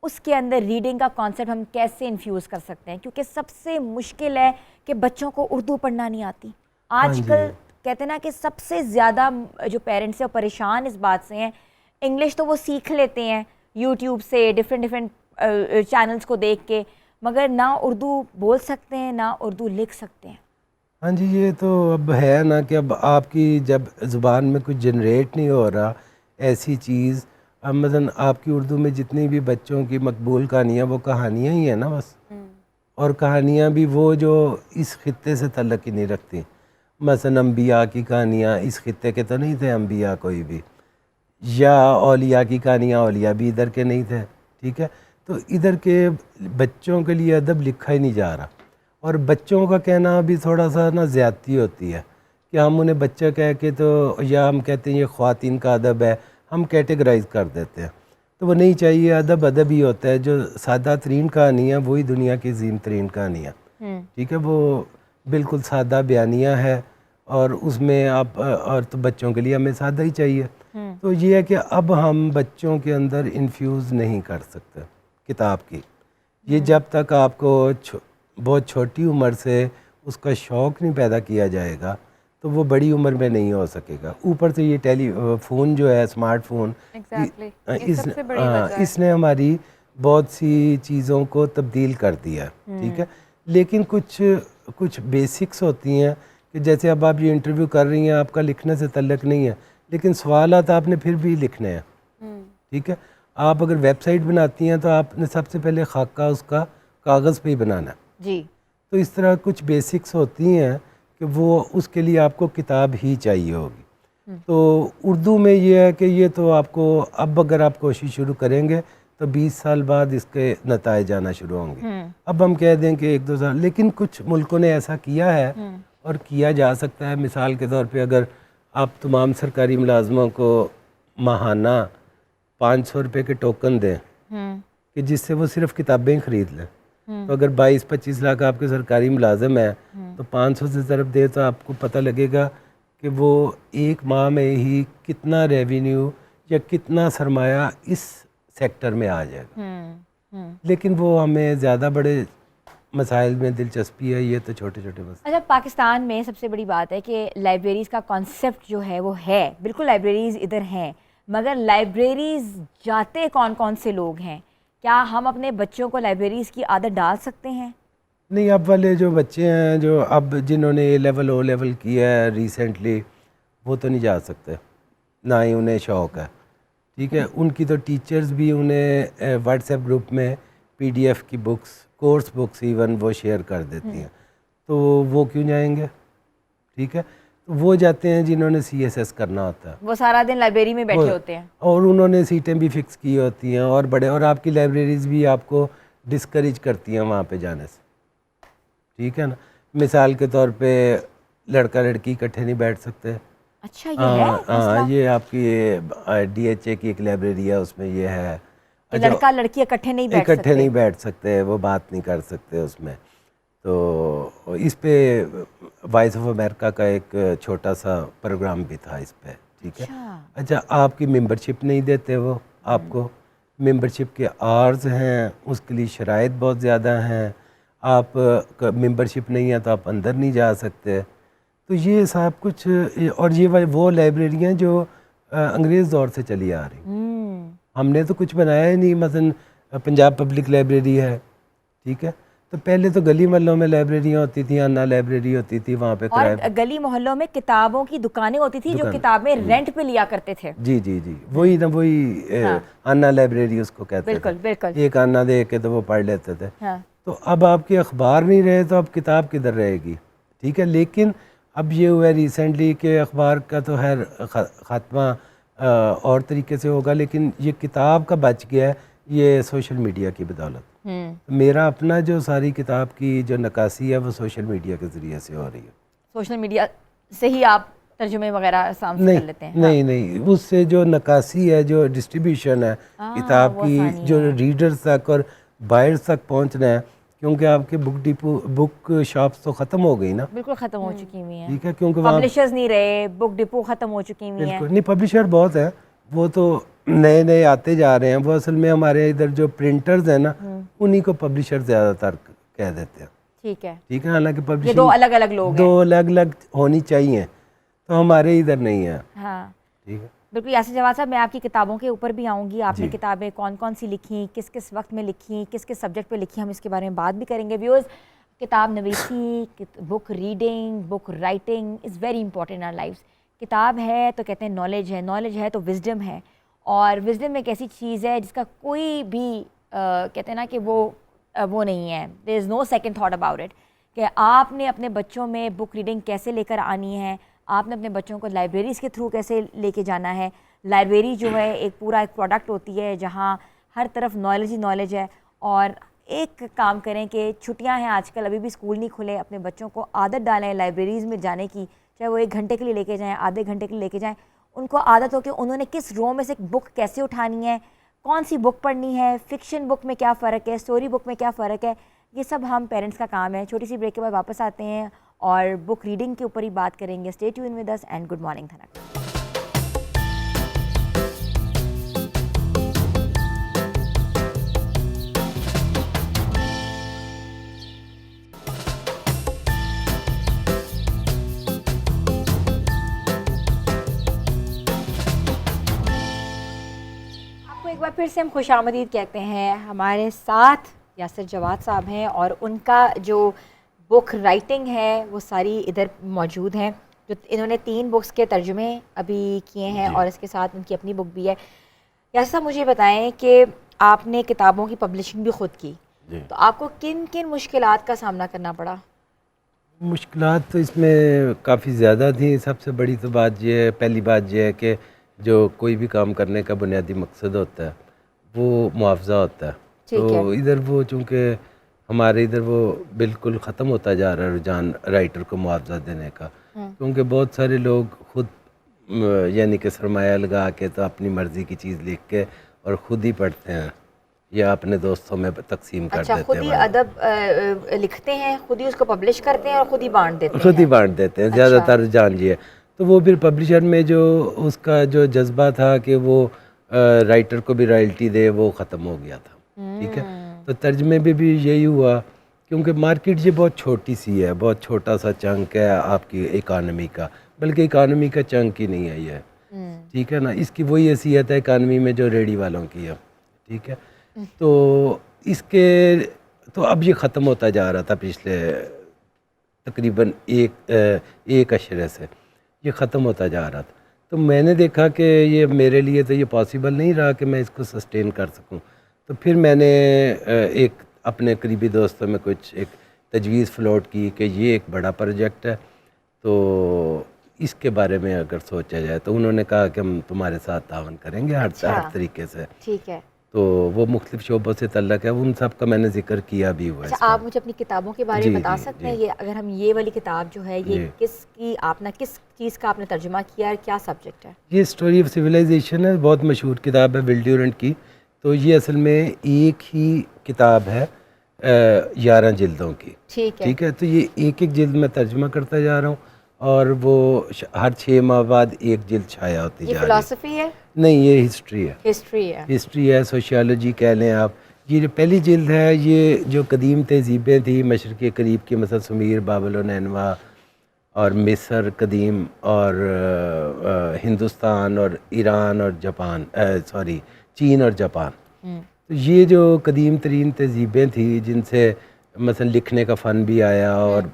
उसके अंदर रीडिंग का कॉन्सेप्ट हम कैसे इन्फ्यूज़ कर सकते हैं? क्योंकि सबसे मुश्किल है कि बच्चों को उर्दू पढ़ना नहीं आती। आजकल कहते हैं ना कि सबसे ज़्यादा जो पेरेंट्स हैं वो परेशान इस बात से हैं। इंग्लिश तो वो सीख लेते हैं यूट्यूब से, डिफरेंट चैनल्स को देख के, मगर ना उर्दू बोल सकते हैं ना उर्दू लिख सकते हैं। हाँ जी, ये तो अब है ना कि अब आपकी जब ज़ुबान में कुछ जनरेट नहीं हो रहा ऐसी चीज़, अब मसलन आपकी उर्दू में जितनी भी बच्चों की मकबूल कहानियाँ वो कहानियाँ ही हैं ना बस। और कहानियाँ भी वो जो इस खित्ते से तल्लुक़ ही नहीं रखती। मसलन अम्बिया की कहानियाँ इस खित्ते के तो नहीं थे अम्बिया कोई भी, या औलिया की कहानियाँ औलिया भी इधर के नहीं थे, ठीक है। तो इधर के बच्चों के लिए अदब लिखा ही नहीं जा रहा। और बच्चों का कहना भी थोड़ा सा ना ज़्यादती होती है कि हम उन्हें बच्चा कह के, तो या हम कहते हैं ये ख़वातीन का अदब है, हम कैटेगराइज कर देते हैं। तो वो नहीं चाहिए। अदब अदब ही होता है। जो सादा तरीन कहानियाँ वही दुनिया की अजीम तरीन कहानियाँ, ठीक है। वो बिल्कुल सादा बयानिया है और उसमें आप और तो बच्चों के लिए हमें सादा ही चाहिए। तो ये है कि अब हम बच्चों के अंदर इन्फ्यूज़ नहीं कर सकते किताब की। ये जब तक आपको बहुत छोटी उम्र से उसका शौक़ नहीं पैदा किया जाएगा तो वो बड़ी उम्र में नहीं हो सकेगा। ऊपर से ये टेलीफोन जो है, स्मार्टफोन, इसने हमारी बहुत सी चीज़ों को तब्दील कर दिया, ठीक है। लेकिन कुछ बेसिक्स होती हैं कि जैसे अब आप ये इंटरव्यू कर रही हैं, आपका लिखने से तल्लुक़ नहीं है, लेकिन सवालात आपने फिर भी लिखने हैं, ठीक है। आप अगर वेबसाइट बनाती हैं तो आपने सबसे पहले खाका उसका कागज़ पे ही बनाना है जी। तो इस तरह कुछ बेसिक्स होती हैं कि वो उसके लिए आपको किताब ही चाहिए होगी। तो उर्दू में ये है कि ये तो आपको अब अगर आप कोशिश शुरू करेंगे तो 20 साल बाद इसके नताइज आना शुरू होंगे। अब हम कह दें कि 1-2 साल, लेकिन कुछ मुल्कों ने ऐसा किया है और किया जा सकता है। मिसाल के तौर पे अगर आप तमाम सरकारी मुलाजमों को माहाना 500 रुपये के टोकन दें कि जिससे वो सिर्फ किताबें ख़रीद लें, तो अगर 22-25 लाख आपके सरकारी मुलाजम है तो 500 से ज़रब दे तो आपको पता लगेगा कि वो एक माह में ही कितना रेवेन्यू या कितना सरमाया इस सेक्टर में आ जाएगा। लेकिन वो हमें ज़्यादा बड़े मसाइल में दिलचस्पी है, ये तो छोटे छोटे बस। अच्छा, पाकिस्तान में सबसे बड़ी बात है कि लाइब्रेरीज़ का कॉन्सेप्ट जो है वो है, बिल्कुल लाइब्रेरीज़ इधर हैं, मगर लाइब्रेरीज़ जाते कौन कौन से लोग हैं? क्या हम अपने बच्चों को लाइब्रेरीज़ की आदत डाल सकते हैं? नहीं, अब वाले जो बच्चे हैं जो अब जिन्होंने A लेवल O लेवल किया है रिसेंटली, वो तो नहीं जा सकते, ना ही उन्हें शौक़ है, ठीक है। उनकी तो टीचर्स भी उन्हें व्हाट्सएप ग्रुप में PDF की बुक्स, कोर्स बुक्स इवन वो शेयर कर देती हैं, तो वो क्यों जाएंगे, ठीक है। तो वो जाते हैं जिन्होंने CSS करना होता है, वो सारा दिन लाइब्रेरी में बैठे होते हैं और उन्होंने सीटें भी फिक्स की होती हैं और बड़े, और आपकी लाइब्रेरीज़ भी आपको डिस्करेज करती हैं वहाँ पे जाने से, ठीक है ना। मिसाल के तौर पे लड़का लड़की इकट्ठे नहीं बैठ सकते। अच्छा, ये है हाँ, ये आपकी DHA की एक लाइब्रेरी है, उसमें ये है कि लड़का लड़की इकट्ठे नहीं बैठ इकट्ठे सकते। नहीं बैठ सकते, वो बात नहीं कर सकते उसमें। तो इस पे वॉइस ऑफ अमेरिका का एक छोटा सा प्रोग्राम भी था इस पे, ठीक है। अच्छा, आपकी मेंबरशिप नहीं देते वो आपको, मेंबरशिप के आर्स हैं, उसके लिए शराइत बहुत ज़्यादा हैं, आप मेंबरशिप नहीं है तो आप अंदर नहीं जा सकते। तो ये सब कुछ, और ये वो लाइब्रेरियाँ जो अंग्रेज़ दौर से चली आ रही, हमने तो कुछ बनाया ही नहीं। मसलन पंजाब पब्लिक लाइब्रेरी है, ठीक है, तो पहले तो गली मोहल्लों में लाइब्रेरियाँ होती थी, अन्ना लाइब्रेरी होती थी, वहाँ पे और गली मोहल्लों में किताबों की दुकानें होती थी जो किताबें रेंट पे लिया करते थे। जी जी जी, वही ना, वही अन्ना लाइब्रेरी उसको कहते थे। बिल्कुल बिल्कुल, एक अन्ना दे के तो वो पढ़ लेते थे। हाँ। तो अब आपके अखबार नहीं रहे तो अब किताब किधर रहेगी, ठीक है। लेकिन अब ये हुआ रिसेंटली कि अखबार का तो खैर ख़ात्मा और तरीके से होगा, लेकिन ये किताब का बच गया है, ये सोशल मीडिया की बदौलत। मेरा अपना जो सारी किताब की जो नक्काशी है वो सोशल मीडिया के ज़रिए से हो रही है। सोशल मीडिया से ही आप तर्जुमे वगैरह सामने कर लेते हैं? नहीं नहीं, उससे जो नक्काशी है, जो डिस्ट्रीब्यूशन है किताब की, जो रीडर्स तक और बायर्स तक पहुंचना है, क्योंकि आपके बुक शॉप्स तो ख़त्म हो गई ना, बिल्कुल ख़त्म हो चुकी हुई हैं, ठीक है, क्योंकि पब्लिशर्स नहीं रहे, बुक डिपो ख़त्म हो चुकी हुई हैं। नहीं, पब्लिशर बहुत है, वो तो नए नए आते जा रहे हैं। वो असल में हमारे इधर जो प्रिंटर्स हैं ना, उन्हीं को पब्लिशर ज़्यादातर कह देते हैं, ठीक है, ठीक है। हालांकि ये पब्लिशर दो अलग अलग लोग हैं, दो अलग अलग होनी चाहिए, तो हमारे इधर नहीं है, हाँ ठीक है। बिल्कुल। यासिर जवाद साहब, मैं आपकी किताबों के ऊपर भी आऊँगी। आपने किताबें कौन कौन सी लिखी, किस किस वक्त में लिखी, किस किस सब्जेक्ट पे लिखी, हम इसके बारे में बात भी करेंगे। व्यूअर्स, किताब नवीसी, book reading, book writing is very important in our lifes. किताब है तो कहते हैं नॉलेज है, नॉलेज है तो विजडम है, और विजडम एक ऐसी चीज़ है जिसका कोई भी कहते हैं ना कि वो नहीं है, there is no second thought about it, कि आपने अपने बच्चों में बुक रीडिंग कैसे लेकर आनी है, आपने अपने बच्चों को लाइब्रेरीज़ के थ्रू कैसे लेके जाना है। लाइब्रेरी जो है एक पूरा एक प्रोडक्ट होती है जहाँ हर तरफ नॉलेज ही नॉलेज है। और एक काम करें कि छुट्टियां हैं आजकल, अभी भी स्कूल नहीं खुले, अपने बच्चों को आदत डालें लाइब्रेरीज़ में जाने की, चाहे वो 1 घंटे के लिए लेके जाएँ, आधे घंटे के लिए लेके जाएँ। उनको आदत हो कि उन्होंने किस रो में से बुक कैसे उठानी है, कौन सी बुक पढ़नी है, फ़िक्शन बुक में क्या फ़र्क है, स्टोरी बुक में क्या फ़र्क है, ये सब हम पेरेंट्स का काम है। छोटी सी ब्रेक के बाद वापस आते हैं और बुक रीडिंग के ऊपर ही बात करेंगे। Stay tune with us and good morning धनक। एक बार फिर से हम खुशामदीद कहते हैं। हमारे साथ यासिर जवाद साहब हैं और उनका जो बुक राइटिंग है वो सारी इधर मौजूद है। जो इन्होंने 3 बुक्स के तर्जुमे अभी किए हैं और इसके साथ उनकी अपनी बुक भी है। यासिर, मुझे बताएं कि आपने किताबों की पब्लिशिंग भी खुद की, तो आपको किन किन मुश्किलात का सामना करना पड़ा? मुश्किलात तो इसमें काफ़ी ज़्यादा थी। सबसे बड़ी तो बात ये है, पहली बात ये है कि जो कोई भी काम करने का बुनियादी मकसद होता है वो मुआवजा होता है। तो इधर वो चूँकि हमारे इधर वो बिल्कुल ख़त्म होता जा रहा है रुझान राइटर को मुआवजा देने का, क्योंकि बहुत सारे लोग खुद यानी कि सरमाया लगा के तो अपनी मर्ज़ी की चीज़ लिख के और ख़ुद ही पढ़ते हैं या अपने दोस्तों में तकसीम कर देते हैं। खुद ही अदब लिखते हैं, खुद ही उसको पब्लिश करते हैं और खुद ही बांट देते हैं। खुद ही बांट देते हैं, ज़्यादातर रुझान ये है। तो वो फिर पब्लिशर में जो उसका जो जज्बा था कि वो राइटर को भी रॉयल्टी दे, वो ख़त्म हो गया था। ठीक है, तो तर्जमे में भी यही हुआ, क्योंकि मार्केट ये बहुत छोटी सी है, बहुत छोटा सा चंक है आपकी इकानमी का, बल्कि इकानमी का चंक ही नहीं है ये। ठीक है ना, इसकी वही हैसियत है इकानमी में जो रेडी वालों की है। ठीक है, तो इसके तो अब ये ख़त्म होता जा रहा था पिछले तकरीबन एक अशरे से ये ख़त्म होता जा रहा था। तो मैंने देखा कि ये मेरे लिए तो ये पॉसिबल नहीं रहा कि मैं इसको सस्टेन कर सकूं। तो फिर मैंने एक अपने करीबी दोस्तों में कुछ एक तजवीज़ फ्लोट की कि ये एक बड़ा प्रोजेक्ट है, तो इसके बारे में अगर सोचा जाए, तो उन्होंने कहा कि हम तुम्हारे साथ तावन करेंगे हर तरीके से। ठीक है, तो वो मुख्तलिफ शोबों से तल्लक है, उन सब का मैंने जिक्र किया भी हुआ है। अच्छा, आप मुझे अपनी किताबों के बारे में बता सकते हैं? ये अगर हम ये वाली किताब जो है ये किसकी आपने किस चीज़ का आपने तर्जुमा किया है, क्या सब्जेक्ट है? ये स्टोरी ऑफ सिविलाइजेशन है, बहुत मशहूर किताब है विल ड्यूरेंट की। तो ये असल में एक ही किताब है 11 जिल्दों की। ठीक है, तो ये एक एक जिल्द में तर्जुमा करता जा रहा हूँ और वो हर 6 माह बाद एक जिल्द छाया होती जा रही है। फिलॉसफी है? नहीं, ये हिस्ट्री है। हिस्ट्री है, सोशियोलॉजी कह लें आप। ये जो पहली जिल्द है, ये जो कदीम तहजीबें थी मशरक़ करीब की, मतलब सुमीर, बाबल व नैनवा और मिस्र कदीम और हिंदुस्तान और ईरान और जापान, चीन और जापान। तो ये जो कदीम तरीन तहजीबें थी जिनसे मसलन लिखने का फ़न भी आया और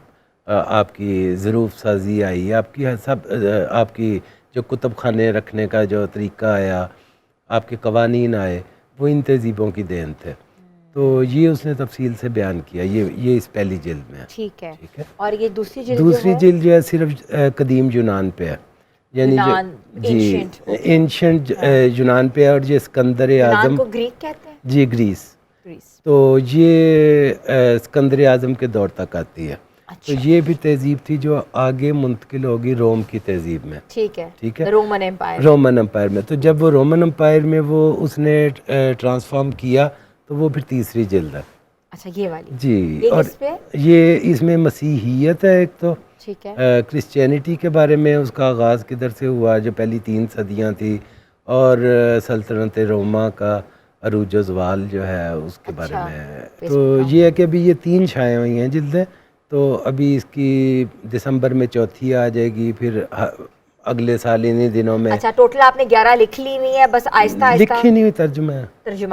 आपकी ज़रूफ़ साजी आई, आपकी जो कुतुब खाने रखने का जो तरीका आया, आपके कवानीन आए, वो इन तहजीबों की देन थे। तो ये उसने तफसील से बयान किया, ये इस पहली जिल्द में है। ठीक है। और ये दूसरी जिल्द जो है सिर्फ कदीम यूनान पे है, यानी एंशंट यूनान पे है। और ये सिकंदर आज़म को ग्रीक कहते हैं? जी, ग्रीस। तो ये सिकंदर आज़म के दौर तक आती है। तो ये भी तहजीब थी जो आगे मुंतकिल होगी रोम की तहजीब में। ठीक है, रोमन एम्पायर में। तो जब वो रोमन एम्पायर में वो उसने ट्रांसफॉर्म किया, तो वो फिर तीसरी जिल्द है। अच्छा, ये वाली जी। ये और ये इसमें मसीहियत है एक तो, ठीक है, क्रिश्चियनिटी के बारे में उसका आगाज़ किधर से हुआ, जो पहली 3 सदियाँ थी, और सल्तनत रोमा का अरूज ज़वाल जो है उसके बारे में। तो ये है कि अभी ये 3 छाए हुई हैं जिल्दें। तो अभी इसकी दिसंबर में चौथी आ जाएगी, फिर अगले साल इन्हीं दिनों में। अच्छा, टोटल आपने 11 लिख ली हुई है, बस आहिस्ता आहिस्ता? लिखी नहीं हुई, तर्जुमा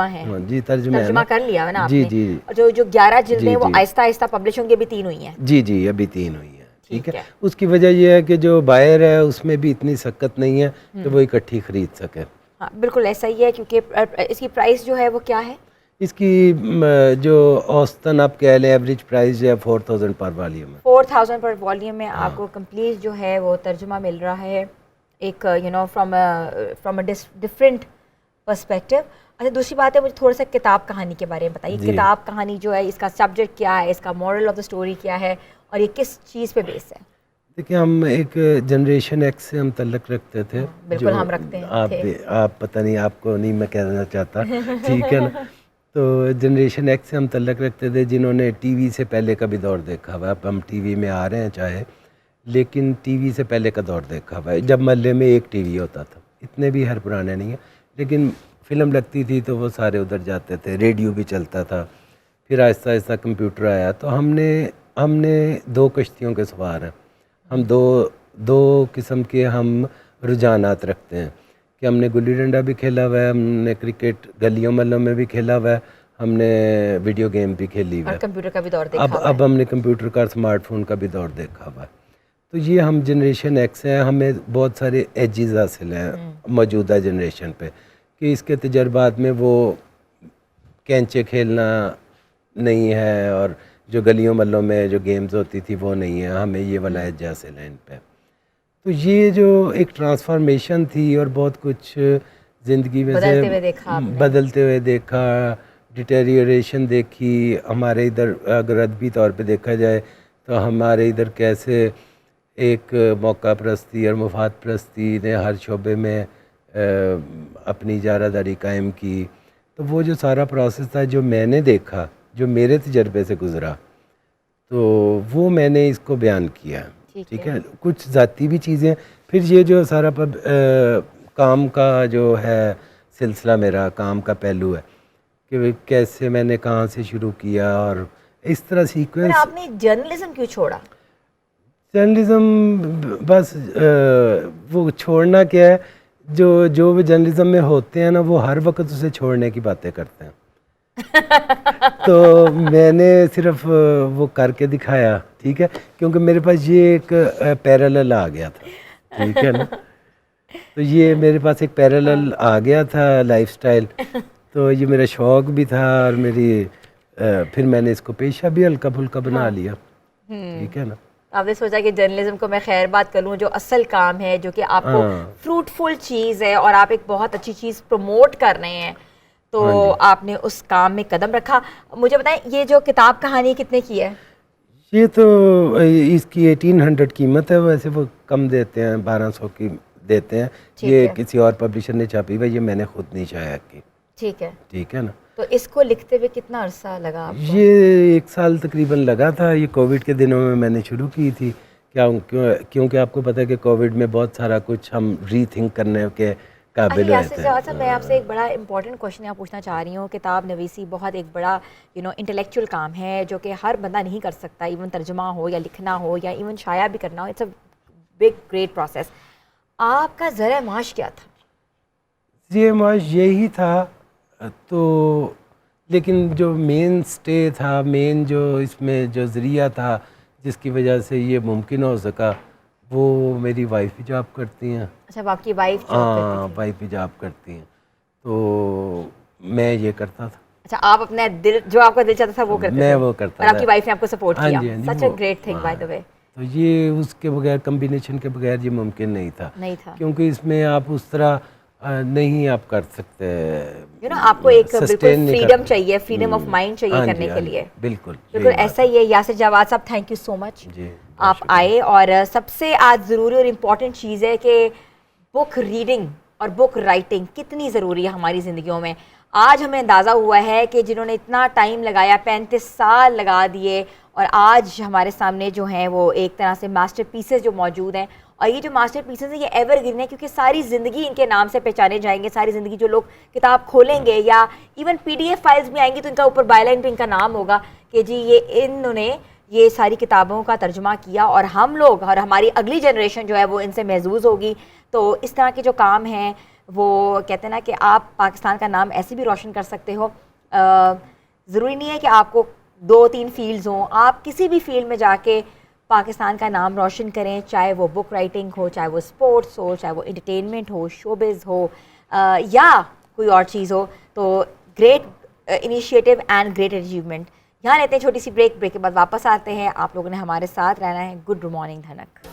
है। जी, तर्जुमा कर लिया है ना आपने? जी। जो 11 जिल्दें वो आहिस्ता आहिस्ता पब्लिश होंगी, अभी 3 हुई हैं। जी, अभी 3 हुई है। ठीक है। उसकी वजह यह है कि जो बायर है उसमें भी इतनी सख्त नहीं है कि वो इकट्ठी खरीद सके। हाँ, बिल्कुल ऐसा ही है, क्योंकि इसकी प्राइस जो है वो क्या है? इसकी जो औसतन आप कह लें एवरेज प्राइस जो है 4000 पर वॉल्यूम है। 4000 पर वॉल्यूम में आपको कंप्लीट जो है वो तर्जुमा मिल रहा है, एक फ्रॉम अ डिफरेंट पर्सपेक्टिव। अच्छा, दूसरी बात है, मुझे थोड़ा सा किताब कहानी के बारे में बताइए। किताब कहानी जो है, इसका सब्जेक्ट क्या है, इसका मॉरल ऑफ द स्टोरी क्या है, और ये किस चीज़ पे बेस है? देखिए, हम एक जनरेशन एक्स से हम तल्लक रखते थे। बिल्कुल हम रखते हैं। आप पता नहीं, आपको नहीं मैं कहना चाहता। ठीक है ना। तो जनरेशन एक्स से हम तल्लक रखते थे जिन्होंने टीवी से पहले का भी दौर देखा हुआ है। अब हम टीवी में आ रहे हैं चाहे, लेकिन टीवी से पहले का दौर देखा हुआ है, जब महल्ले में एक टीवी होता था। इतने भी हर पुराने नहीं है, लेकिन फिल्म लगती थी तो वो सारे उधर जाते थे। रेडियो भी चलता था, फिर आहिस्ता आहिस्ता कंप्यूटर आया। तो हमने 2 कश्तियों के सवार हैं हम। दो किस्म के हम रुझानात रखते हैं कि हमने गुल्ली डंडा भी खेला हुआ है, हमने क्रिकेट गलियों महलों में भी खेला हुआ है, हमने वीडियो गेम भी खेली हुई है, कंप्यूटर का भी दौर देखा हुआ है। अब हमने कंप्यूटर का, स्मार्टफोन का भी दौर देखा हुआ है। तो ये हम जनरेशन एक्स हैं, हमें बहुत सारे एजेस हासिल हैं मौजूदा जनरेशन पे कि इसके तजर्बात में वो कैंचे खेलना नहीं है और जो गलियों मल्लों में जो गेम्स होती थी वो नहीं है, हमें ये वाला एज हासिल है इन पे। तो ये जो एक ट्रांसफॉर्मेशन थी और बहुत कुछ ज़िंदगी में बदलते से हुए देखा आपने। बदलते हुए देखा, डिटेरियोरेशन देखी। हमारे इधर अगर अदबी तौर पे देखा जाए तो हमारे इधर कैसे एक मौका परस्ती और मुफाद परस्ती ने हर शोबे में अपनी इजारादारी कायम की। तो वो जो सारा प्रोसेस था जो मैंने देखा, जो मेरे तजर्बे से गुज़रा, तो वो मैंने इसको बयान किया। ठीक है, कुछ ज़ाती भी चीज़ें, फिर ये जो सारा काम का जो है सिलसिला, मेरा काम का पहलू है कि कैसे मैंने कहाँ से शुरू किया और इस तरह पर सीक्वेंस। आपने जर्नलिज्म क्यों छोड़ा? जर्नलिज्म बस वो छोड़ना क्या है, जो भी जर्नलिज्म में होते हैं ना वो हर वक्त उसे छोड़ने की बातें करते हैं। तो मैंने सिर्फ वो करके दिखाया, ठीक है, क्योंकि मेरे पास ये एक पैरेलल आ गया था, ठीक है ना। तो ये मेरे पास एक पैरेलल आ गया था लाइफस्टाइल, तो ये मेरा शौक भी था और मेरी फिर मैंने इसको पेशा भी हल्का फुल्का बना लिया, ठीक है ना। आपने सोचा कि जर्नलिज्म को मैं खैर बात करूं, जो असल काम है, जो कि आपको फ्रूटफुल चीज़ है और आप एक बहुत अच्छी चीज़ प्रमोट कर रहे हैं, तो आपने उस काम में कदम रखा। मुझे बताएं, ये जो किताब कहानी कितने की है? ये तो इसकी 1800 कीमत है, वैसे वो कम देते हैं, 1200 की देते हैं। ये किसी और पब्लिशर ने छापी हुई, ये मैंने खुद नहीं शाया की। ठीक है, ठीक है ना। तो इसको लिखते हुए कितना अरसा लगा आपको? ये 1 साल तकरीबन लगा था। ये कोविड के दिनों में मैंने शुरू की थी। क्योंकि आपको पता है कि कोविड में बहुत सारा कुछ हम रीथिंक करने के काबिल हुए थे। मैं आपसे एक बड़ा इंपॉर्टेंट क्वेश्चन यहाँ पूछना चाह रही हूँ। किताब नवीसी बहुत एक बड़ा इंटेलेक्चुअल काम है जो कि हर बंदा नहीं कर सकता, इवन तर्जुमा हो या लिखना हो या इवन शाया भी करना हो, it's a big great process. आपका ज़रा माश क्या था? ये माश यही था, तो लेकिन जो मेन स्टे था, मेन जो इसमें जो ज़रिया था जिसकी वजह से ये मुमकिन हो सका, वो मेरी वाइफ ही जॉब करती हैं। अच्छा, आपकी वाइफ जॉब हाँ, करती थी? वाइफ ही जॉब करती हैं, तो मैं ये करता था। अच्छा, आप अपने दिल, जो आपका दिल चाहता था वो करते थे? मैं वो करता और था। आपकी वाइफ ने आपको सपोर्ट हाँ किया? जी, हाँ जी, सच अ वो- great thing by the way. तो ये उसके बगैर, कम्बिनेशन के बगैर ये मुमकिन नहीं था, नहीं था, क्योंकि इसमें आप उस तरह नहीं आप कर सकते। आपको एक बिल्कुल sustain नहीं फ्रीडम कर- चाहिए, फ्रीडम ऑफ माइंड चाहिए हाँ जी, करने हाँ के जी, लिए। बिल्कुल बिल्कुल ऐसा ही है। यासिर जवाद साहब, थैंक यू सो मच, जी, आप आए। और सबसे आज ज़रूरी और इम्पॉर्टेंट चीज़ है कि बुक रीडिंग और बुक राइटिंग कितनी ज़रूरी है हमारी ज़िंदगियों में। आज हमें अंदाज़ा हुआ है कि जिन्होंने इतना टाइम लगाया, 35 साल लगा दिए, और आज हमारे सामने जो हैं वो एक तरह से मास्टर पीसेस जो मौजूद हैं, और ये जो मास्टर पीसेस हैं ये एवरग्रीन है, क्योंकि सारी ज़िंदगी इनके नाम से पहचाने जाएंगे। सारी ज़िंदगी जो लोग किताब खोलेंगे या इवन PDF फाइल्स भी आएंगी तो इनका ऊपर बायलाइन पे इनका नाम होगा कि जी ये इन्होंने ये सारी किताबों का तर्जुमा किया, और हम लोग और हमारी अगली जनरेशन जो है वो इनसे महजूज़ होगी। तो इस तरह के जो काम हैं वो कहते हैं ना कि आप पाकिस्तान का नाम ऐसे भी रोशन कर सकते हो। ज़रूरी नहीं है कि आपको 2-3 फील्ड्स हों, आप किसी भी फील्ड में जाके पाकिस्तान का नाम रोशन करें, चाहे वो बुक राइटिंग हो, चाहे वो स्पोर्ट्स हो, चाहे वो एंटरटेनमेंट हो, शोबिज़ हो, या कोई और चीज़ हो। तो great initiative and great achievement. यहाँ लेते हैं छोटी सी ब्रेक के बाद वापस आते हैं। आप लोगों ने हमारे साथ रहना है। गुड मॉर्निंग धनक।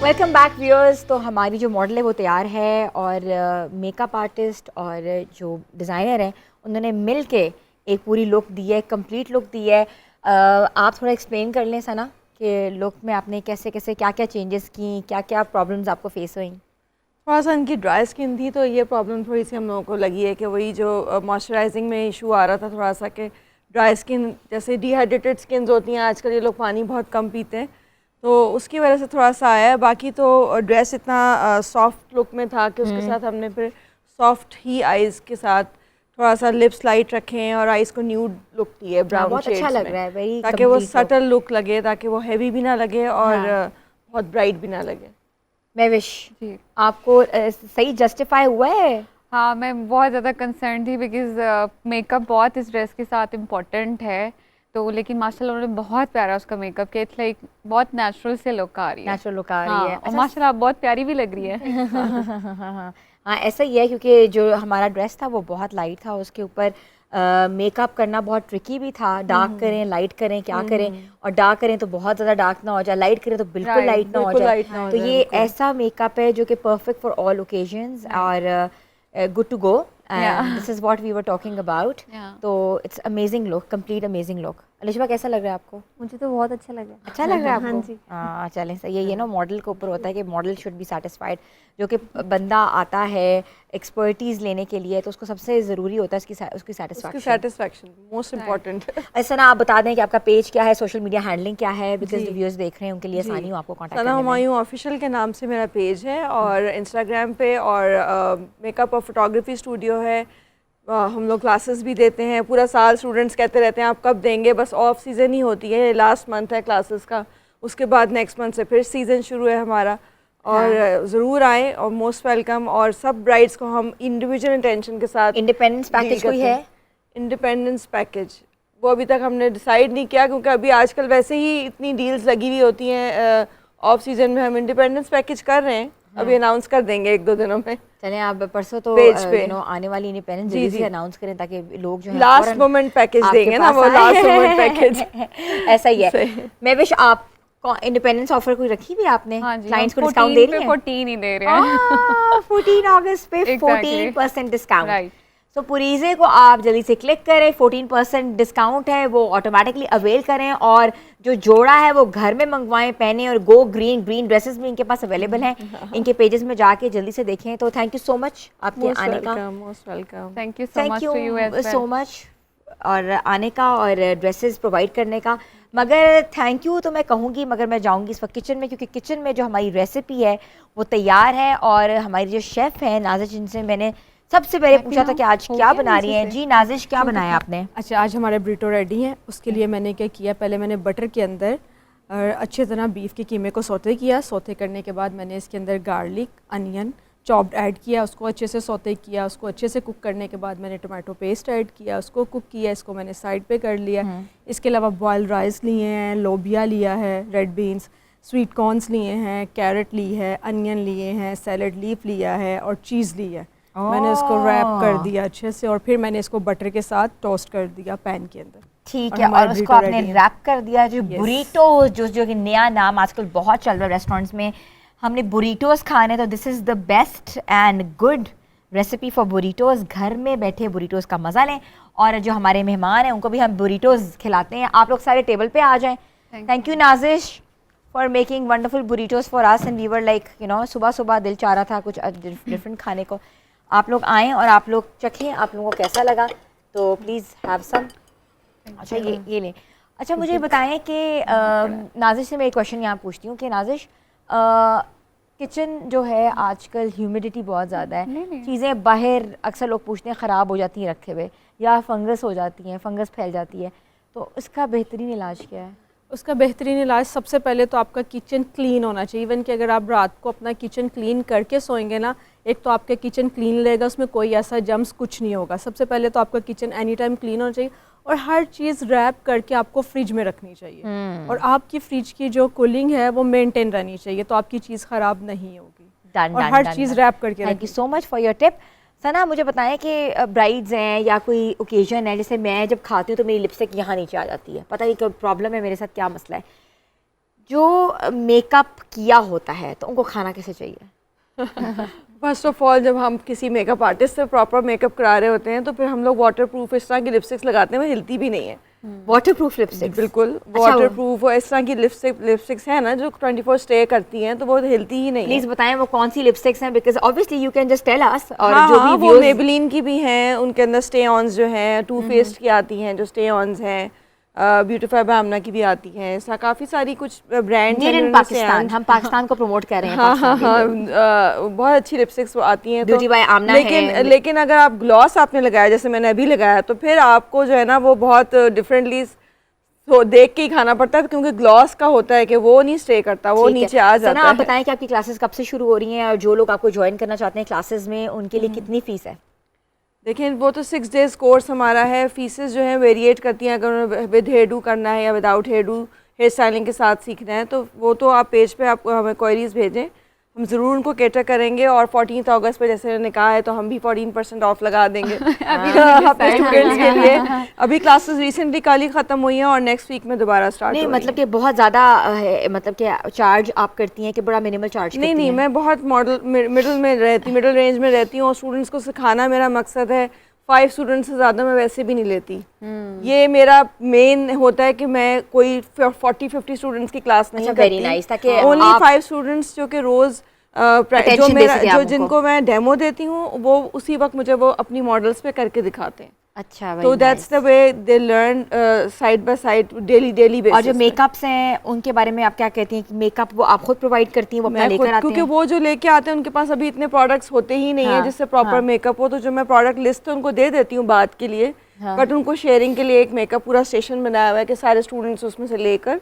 Welcome back viewers. तो हमारी जो मॉडल है वो तैयार है, और मेकअप आर्टिस्ट और जो डिज़ाइनर हैं उन्होंने मिल के एक पूरी लुक दी है, कंप्लीट लुक दी है। आप थोड़ा एक्सप्लेन कर लें सना कि लुक में आपने कैसे कैसे क्या क्या चेंजेस की, क्या क्या प्रॉब्लम्स आपको फेस हुई? थोड़ा सा इनकी ड्राई स्किन थी, तो ये प्रॉब्लम थोड़ी सी हम लोगों को लगी है कि वही जो मॉइस्चराइजिंग में इशू आ रहा था थोड़ा सा, कि ड्राई स्किन, जैसे डिहाइड्रेटेड स्किन्स होती हैं आजकल, ये लोग पानी बहुत कम पीते हैं, तो उसकी वजह से थोड़ा सा आया है। बाकी तो ड्रेस इतना सॉफ्ट लुक में था कि उसके साथ हमने फिर सॉफ्ट ही आइज़ के साथ थोड़ा सा लिप्स लाइट रखें और आईज को न्यूड लुक दिए ब्राउन बहुत अच्छा लग रहा है, वेरी ताकि वो सटल लुक लगे, ताकि वो हैवी भी ना लगे और हाँ। बहुत ब्राइट भी ना लगे। महविश, जी आपको सही जस्टिफाई हुआ है? हाँ, मैं बहुत ज़्यादा कंसर्न थी बिकॉज मेकअप बहुत इस ड्रेस के साथ इम्पॉर्टेंट है, तो लेकिन माशाल्लाह उन्होंने बहुत प्यारा उसका मेकअप किया, इट्स लाइक बहुत नेचुरल से लुक आ रही है। नेचुरल लुक आ रही हाँ, है। और माशाल्लाह आप बहुत प्यारी भी लग रही है। हाँ ऐसा ही है, क्योंकि जो हमारा ड्रेस था वो बहुत लाइट था, उसके ऊपर मेकअप करना बहुत ट्रिकी भी था। डार्क करें, लाइट करें, क्या करें, और डार्क करें तो बहुत ज़्यादा डार्क ना हो जाए, लाइट करें तो बिल्कुल Right, लाइट ना हो बिल्कुल जाए। light ना हो तो जाए, ये बिल्कुल। ऐसा मेकअप है जो कि परफेक्ट फॉर ऑल ओकेजन्स और good to go, and this is what we were talking about. Yeah. तो it's amazing look, complete amazing look. Alisha कैसा लग रहा है आपको? मुझे तो बहुत अच्छा लगा। अच्छा लग रहा है आपको? हाँ जी। हाँ चलें, सही है। ये ना मॉडल के ऊपर होता है कि मॉडल शुड बी सेटिस्फाइड। जो कि बंदा आता है एक्सपर्टीज़ लेने के लिए, तो उसको सबसे ज़रूरी होता है उसकी उसकी सेटिस्फैक्शन। Satisfaction most important. ऐसा ना, आप बता दें कि आपका पेज क्या है, सोशल मीडिया हैंडलिंग क्या है, बिकॉज जी। जो व्यूअर्स देख रहे हैं उनके लिए जी। आसानी हो आपको कॉन्टैक्ट सना करने में। हुमायूं ऑफिशियल के नाम से मेरा पेज है, और इंस्टाग्राम पे और मेकअप और फोटोग्राफी स्टूडियो है। हम लोग क्लासेस भी देते हैं पूरा साल। स्टूडेंट्स कहते रहते हैं आप कब देंगे, बस ऑफ सीज़न ही होती है, लास्ट मंथ है क्लासेस का, उसके बाद नेक्स्ट मंथ से फिर सीज़न शुरू है हमारा। और ज़रूर आएँ और मोस्ट वेलकम। और सब ब्राइड्स को हम इंडिविजुअल अटेंशन के साथ इंडिपेंडेंस पैकेज कोई है? इंडिपेंडेंस पैकेज वो अभी तक हमने डिसाइड नहीं किया, क्योंकि अभी आजकल वैसे ही इतनी डील्स लगी हुई होती हैं ऑफ सीजन में। हम इंडिपेंडेंस पैकेज कर रहे हैं, अभी अनाउंस कर देंगे 1-2 दिनों में। चलें, आप परसों तो पेज पे। आने वाली इंडिपेंडेंस जी, जल्दी जी। से अनाउंस करें, ताकि लोग जो है लास्ट फौरन मोमेंट पैकेज आपके देंगे ना, पास वो आए। Last moment package. ऐसा ही है। सही। मैं विश आप इंडिपेंडेंस ऑफर कोई रखी भी आपने? हाँ जी, क्लाइंट्स को हम डिस्काउंट दे 14 रही पे हैं? 14 ही दे रहे हैं। 14 अगस्त पे Exactly. 14% डिस्काउंट। Right. सो पुरीज़े को आप जल्दी से क्लिक करें, 14% डिस्काउंट है वो ऑटोमेटिकली अवेल करें, और जो जोड़ा है वो घर में मंगवाएं, पहने, और गो ग्रीन ड्रेसेस भी इनके पास अवेलेबल हैं। इनके पेजेस में जाके जल्दी से देखें। तो थैंक यू सो मच आपके आने का। Most welcome. Thank you so thank much to you as you so well. Much, और आने का और ड्रेसेस प्रोवाइड करने का। मगर थैंक यू तो मैं कहूँगी, मगर मैं जाऊँगी इस वक्त किचन में, क्योंकि किचन में जो हमारी रेसिपी है वो तैयार है, और हमारी जो शेफ़ हैं नाजिश, जिनसे मैंने सबसे पहले पूछा था कि आज क्या बना रही हैं। जी नाजिश, क्या बनाया आपने? अच्छा, आज हमारे ब्रीटो रेडी हैं। उसके लिए मैंने क्या किया, पहले मैंने बटर के अंदर अच्छे तरह बीफ के कीमे को सौते किया। सौते करने के बाद मैंने इसके अंदर गार्लिक, अनियन चॉप्ड ऐड किया, उसको अच्छे से सौते किया। उसको अच्छे से कुक करने के बाद मैंने टमाटो पेस्ट ऐड किया, उसको कुक किया। इसको मैंने साइड पे कर लिया। इसके अलावा बॉइल्ड राइस लिए हैं, लोबिया लिया है, रेड बीन्स, स्वीट कॉर्न्स लिए हैं, कैरेट ली है, अनियन लिए हैं, सैलड लीफ लिया है, और चीज़ ली है। मैंने इसको रैप कर दिया अच्छे से, और फिर मैंने इसको बटर के साथ टोस्ट कर दिया पैन के अंदर। ठीक और है, हमारा और उसको burrito आपने ready है। रैप कर दिया। जो बुरीटोज, जो कि नया नाम आजकल बहुत चल रहा है रेस्टोरेंट्स में, हमने बुरीटोज खाने, तो this is the best and good recipe for burritos. घर में बैठे बुरीटोज का मज़ा लें, और जो हमारे मेहमान हैं उनको भी हम बुरीटोज खिलाते हैं। आप लोग सारे टेबल पे आ जाएं। Thank you Nazish for making wonderful burritos for us, and we were like सुबह सुबह दिल चाह रहा था कुछ डिफरेंट खाने को। आप लोग आएँ और आप लोग चखें, आप लोगों को कैसा लगा, तो प्लीज़ हैव सम। अच्छा, ये लें। अच्छा, मुझे बताएं कि नाजिश से मैं एक क्वेश्चन यहाँ पूछती हूँ कि नाजिश, किचन जो है आजकल ह्यूमिडिटी बहुत ज़्यादा है, चीज़ें बाहर अक्सर लोग पूछते हैं ख़राब हो जाती हैं रखे हुए, या फंगस हो जाती हैं, फंगस फैल जाती है, तो इसका बेहतरीन इलाज क्या है? उसका बेहतरीन इलाज सबसे पहले तो आपका किचन क्लीन होना चाहिए। इवन कि अगर आप रात को अपना किचन क्लीन करके सोएंगे ना, एक तो आपका किचन क्लीन रहेगा, उसमें कोई ऐसा जम्स कुछ नहीं होगा। सबसे पहले तो आपका किचन एनी टाइम क्लीन होना चाहिए, और हर चीज़ रैप करके आपको फ्रिज में रखनी चाहिए। और आपकी फ्रिज की जो कूलिंग है वो मेंटेन रहनी चाहिए, तो आपकी चीज़ ख़राब नहीं होगी। डन, और डन, हर डन, चीज़ डन। रैप करके thank you so much for your tip. Sana, मुझे बताएं कि ब्राइड्स हैं या कोई ओकेजन है, जैसे मैं जब खाती हूँ तो मेरी लिपस्टिक यहाँ नीचे आ जाती है, पता नहीं क्या प्रॉब्लम है मेरे साथ, क्या मसला है। जो मेकअप किया होता है तो उनको खाना कैसे चाहिए? फर्स्ट ऑफ ऑल, जब हम किसी मेकअप आर्टिस्ट से प्रॉपर मेकअप करा रहे होते हैं, तो फिर हम लोग वाटर प्रूफ इस तरह की लिपस्टिक्स लगाते हैं, वो हिलती भी नहीं है। Water proof lipstick? बिल्कुल वाटर प्रूफ, और इस तरह की लिपस्टिक्स है ना जो 24 स्टे करती हैं, तो वो हिलती ही नहीं है। प्लीज बताएं वो कौन सी लिपस्टिक्स हैं, because obviously you can just tell us. और हाँ, जो हाँ, भी वो मेबेलिन की भी हैं, उनके अंदर स्टे ऑन्स जो हैं, टू फेस्ड की आती हैं जो स्टे ऑन्स हैं, ब्यूटीफाई बाय आमना की भी आती हैं, ऐसा काफ़ी सारी कुछ ब्रांड्स मेड इन पाकिस्तान, हम पाकिस्तान को प्रमोट कर रहे हैं। हाँ हाँ हाँ, बहुत अच्छी लिपस्टिक्स आती हैं। ब्यूटी बाय आमना है। लेकिन अगर आप ग्लॉस आपने लगाया जैसे मैंने अभी लगाया, तो फिर आपको जो है ना वो बहुत डिफरेंटली तो देख के ही खाना पड़ता है, क्योंकि ग्लॉस का होता है कि वो नहीं स्टे करता, वो नीचे आ जाता है। आप बताएं कि आपकी क्लासेस कब से शुरू हो रही हैं और जो लोग आपको ज्वाइन करना चाहते हैं क्लासेस में, उनके लिए कितनी फीस है? देखिए वो तो 6 डेज़ कोर्स हमारा है। फीसेस जो है वेरिएट करती हैं, अगर विद हेयर डू करना है या without hair do, hair styling के साथ सीखना है तो वो तो आप पेज पे आपको हमें क्वेरीज भेजें, हम ज़रूर उनको केटर करेंगे। और 14 अगस्त पे जैसे मैंने कहा है तो हम भी 14% ऑफ लगा देंगे अपने स्टूडेंट्स के लिए। अभी क्लासेस रिसेंटली कल ही ख़त्म हुई हैं और नेक्स्ट वीक में दोबारा स्टार्ट नहीं मतलब कि बहुत ज़्यादा मतलब कि चार्ज आप करती हैं कि बड़ा मिनिमल चार्ज? नहीं, मैं बहुत मिडिल रेंज में रहती हूँ और स्टूडेंट्स को सिखाना मेरा मकसद है। 5 स्टूडेंट्स से ज़्यादा मैं वैसे भी नहीं लेती। ये मेरा मेन होता है कि मैं कोई 40-50 स्टूडेंट्स की क्लास नहीं करती। वेरी नाइस, ताकि ओनली 5 स्टूडेंट्स जो कि रोज़ जो जिनको मैं डेमो देती हूँ वो उसी वक्त मुझे वो अपनी मॉडल्स पे करके दिखाते हैं। अच्छा, तो that's the way they learn side by side daily basis. और जो मेकअप्स हैं उनके बारे में आप क्या कहती हैं कि मेकअप वो आप खुद प्रोवाइड करती हैं, वो अपना लेकर आते हैं? क्योंकि वो जो लेके आते हैं उनके पास अभी इतने प्रोडक्ट्स होते ही नहीं है जिससे प्रॉपर मेकअप हो, तो जो मैं प्रोडक्ट लिस्ट उनको दे देती हूँ बात के लिए, बट उनको शेयरिंग के लिए एक मेकअप पूरा स्टेशन बनाया हुआ है कि सारे स्टूडेंट्स उसमें से लेकर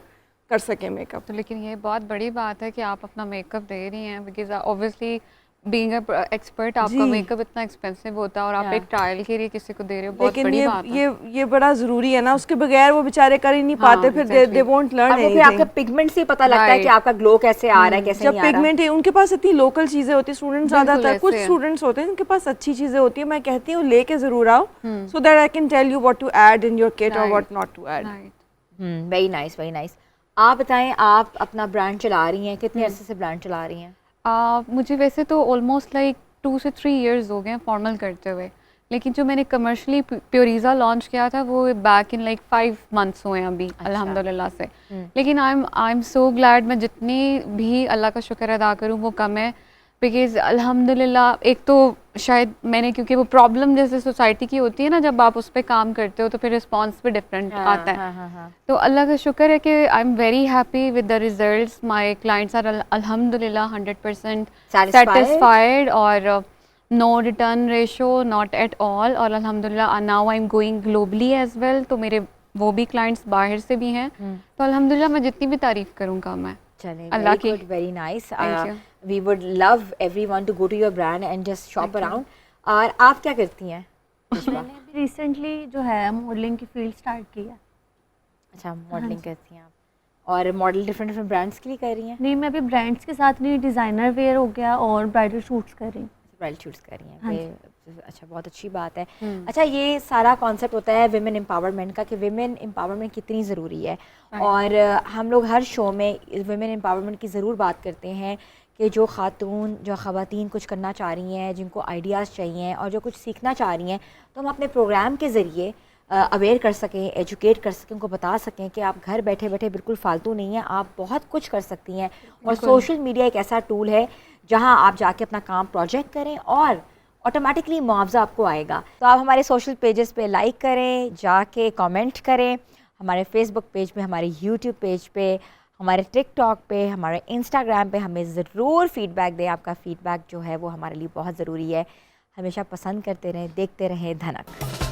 कर सके मेकअप। तो लेकिन ये बहुत बड़ी बात है कि आप अपना मेकअप दे रही हैं, बिकॉज ऑब्वियसली बीइंग एक्सपर्ट आपका मेकअप इतना एक्सपेंसिव होता है और आप एक ट्रायल के लिए किसी को दे रहे हो, बहुत बड़ी बात है। ये बड़ा जरूरी है ना, उसके बगैर वो बेचारे कर ही नहीं पाते, फिर दे वोंट लर्न एनीथिंग। फिर आपका पिगमेंट से पता लगता है कि आपका ग्लो कैसे आ रहा है, कैसे नहीं आ रहा। जब पिगमेंट है उनके पास इतनी लोकल चीजें होती है, स्टूडेंट्स ज्यादातर कुछ स्टूडेंट्स होते हैं उनके पास अच्छी चीजें होती है, मैं कहती हूँ लेके जरूर आओ so that I can tell you what to add in your kit और what not to add. Very nice, very nice. आप बताएं, आप अपना ब्रांड चला रही हैं, कितने अरसे से ब्रांड चला रही हैं? मुझे वैसे तो ऑलमोस्ट लाइक 2 से 3 इयर्स हो गए फॉर्मल करते हुए, लेकिन जो मैंने कमर्शली प्योरीज़ा लॉन्च किया था वो बैक इन लाइक 5 मंथ्स हुए हैं अभी। अच्छा। अल्हम्दुलिल्लाह से। लेकिन आई एम सो ग्लैड, मैं जितनी भी अल्लाह का शुक्र अदा करूँ वो कम है, बिकॉज़ अल्हम्दुलिल्लाह एक तो शायद मैंने, क्योंकि वो प्रॉब्लम जैसे सोसाइटी की होती है ना, जब आप उस पर काम करते हो तो फिर रिस्पॉन्स भी डिफरेंट आता है। तो अल्लाह का शुक्र है कि I am very happy with the results. My clients are अल्हम्दुलिल्लाह 100% सेटिस्फाइड और no return ratio, not at all. और अल्हम्दुलिल्लाह now I am going globally as well, तो मेरे वो भी क्लाइंट्स बाहर से भी हैं। तो अल्हम्दुलिल्लाह मैं जितनी भी तारीफ़ करूँ कम है। अल्लाह की। Very nice, we would love everyone to go to your brand and just shop around. और आप क्या करती हैं? मैंने अभी रिसेंटली जो है मॉडलिंग की फील्ड स्टार्ट की है। अच्छा, मॉडलिंग करती हैं आप? और मॉडल डिफरेंट ब्रांड्स के लिए कर रही हैं? नहीं, मैं अभी ब्रांड्स के साथ नहीं, डिज़ाइनर वेयर हो गया और ब्राइडल शूट्स कर रही हूँ। ब्राइडल शूट्स कर रही हैं? अच्छा, बहुत अच्छी बात है। अच्छा, ये सारा कॉन्सेप्ट होता है विमेन एम्पावरमेंट का कि विमेन एम्पावरमेंट कितनी ज़रूरी है, और हम लोग हर शो में विमेन एम्पावरमेंट की ज़रूर बात करते हैं कि जो ख़वातीन कुछ करना चाह रही हैं, जिनको आइडियाज़ चाहिए और जो कुछ सीखना चाह रही हैं, तो हम अपने प्रोग्राम के ज़रिए अवेयर कर सकें, एजुकेट कर सकें, उनको बता सकें कि आप घर बैठे बैठे बिल्कुल फालतू नहीं हैं, आप बहुत कुछ कर सकती हैं। और सोशल मीडिया एक ऐसा टूल है जहां आप जाके अपना काम प्रोजेक्ट करें और ऑटोमेटिकली मुआवजा आपको आएगा। तो आप हमारे सोशल पेजेस पे लाइक करें, जाके कमेंट करें, हमारे फेसबुक पेज पे, हमारे यूट्यूब पेज पे, हमारे टिकटॉक पे, हमारे इंस्टाग्राम पे हमें ज़रूर फीडबैक दें। आपका फीडबैक जो है वो हमारे लिए बहुत ज़रूरी है। हमेशा पसंद करते रहें, देखते रहें धनक।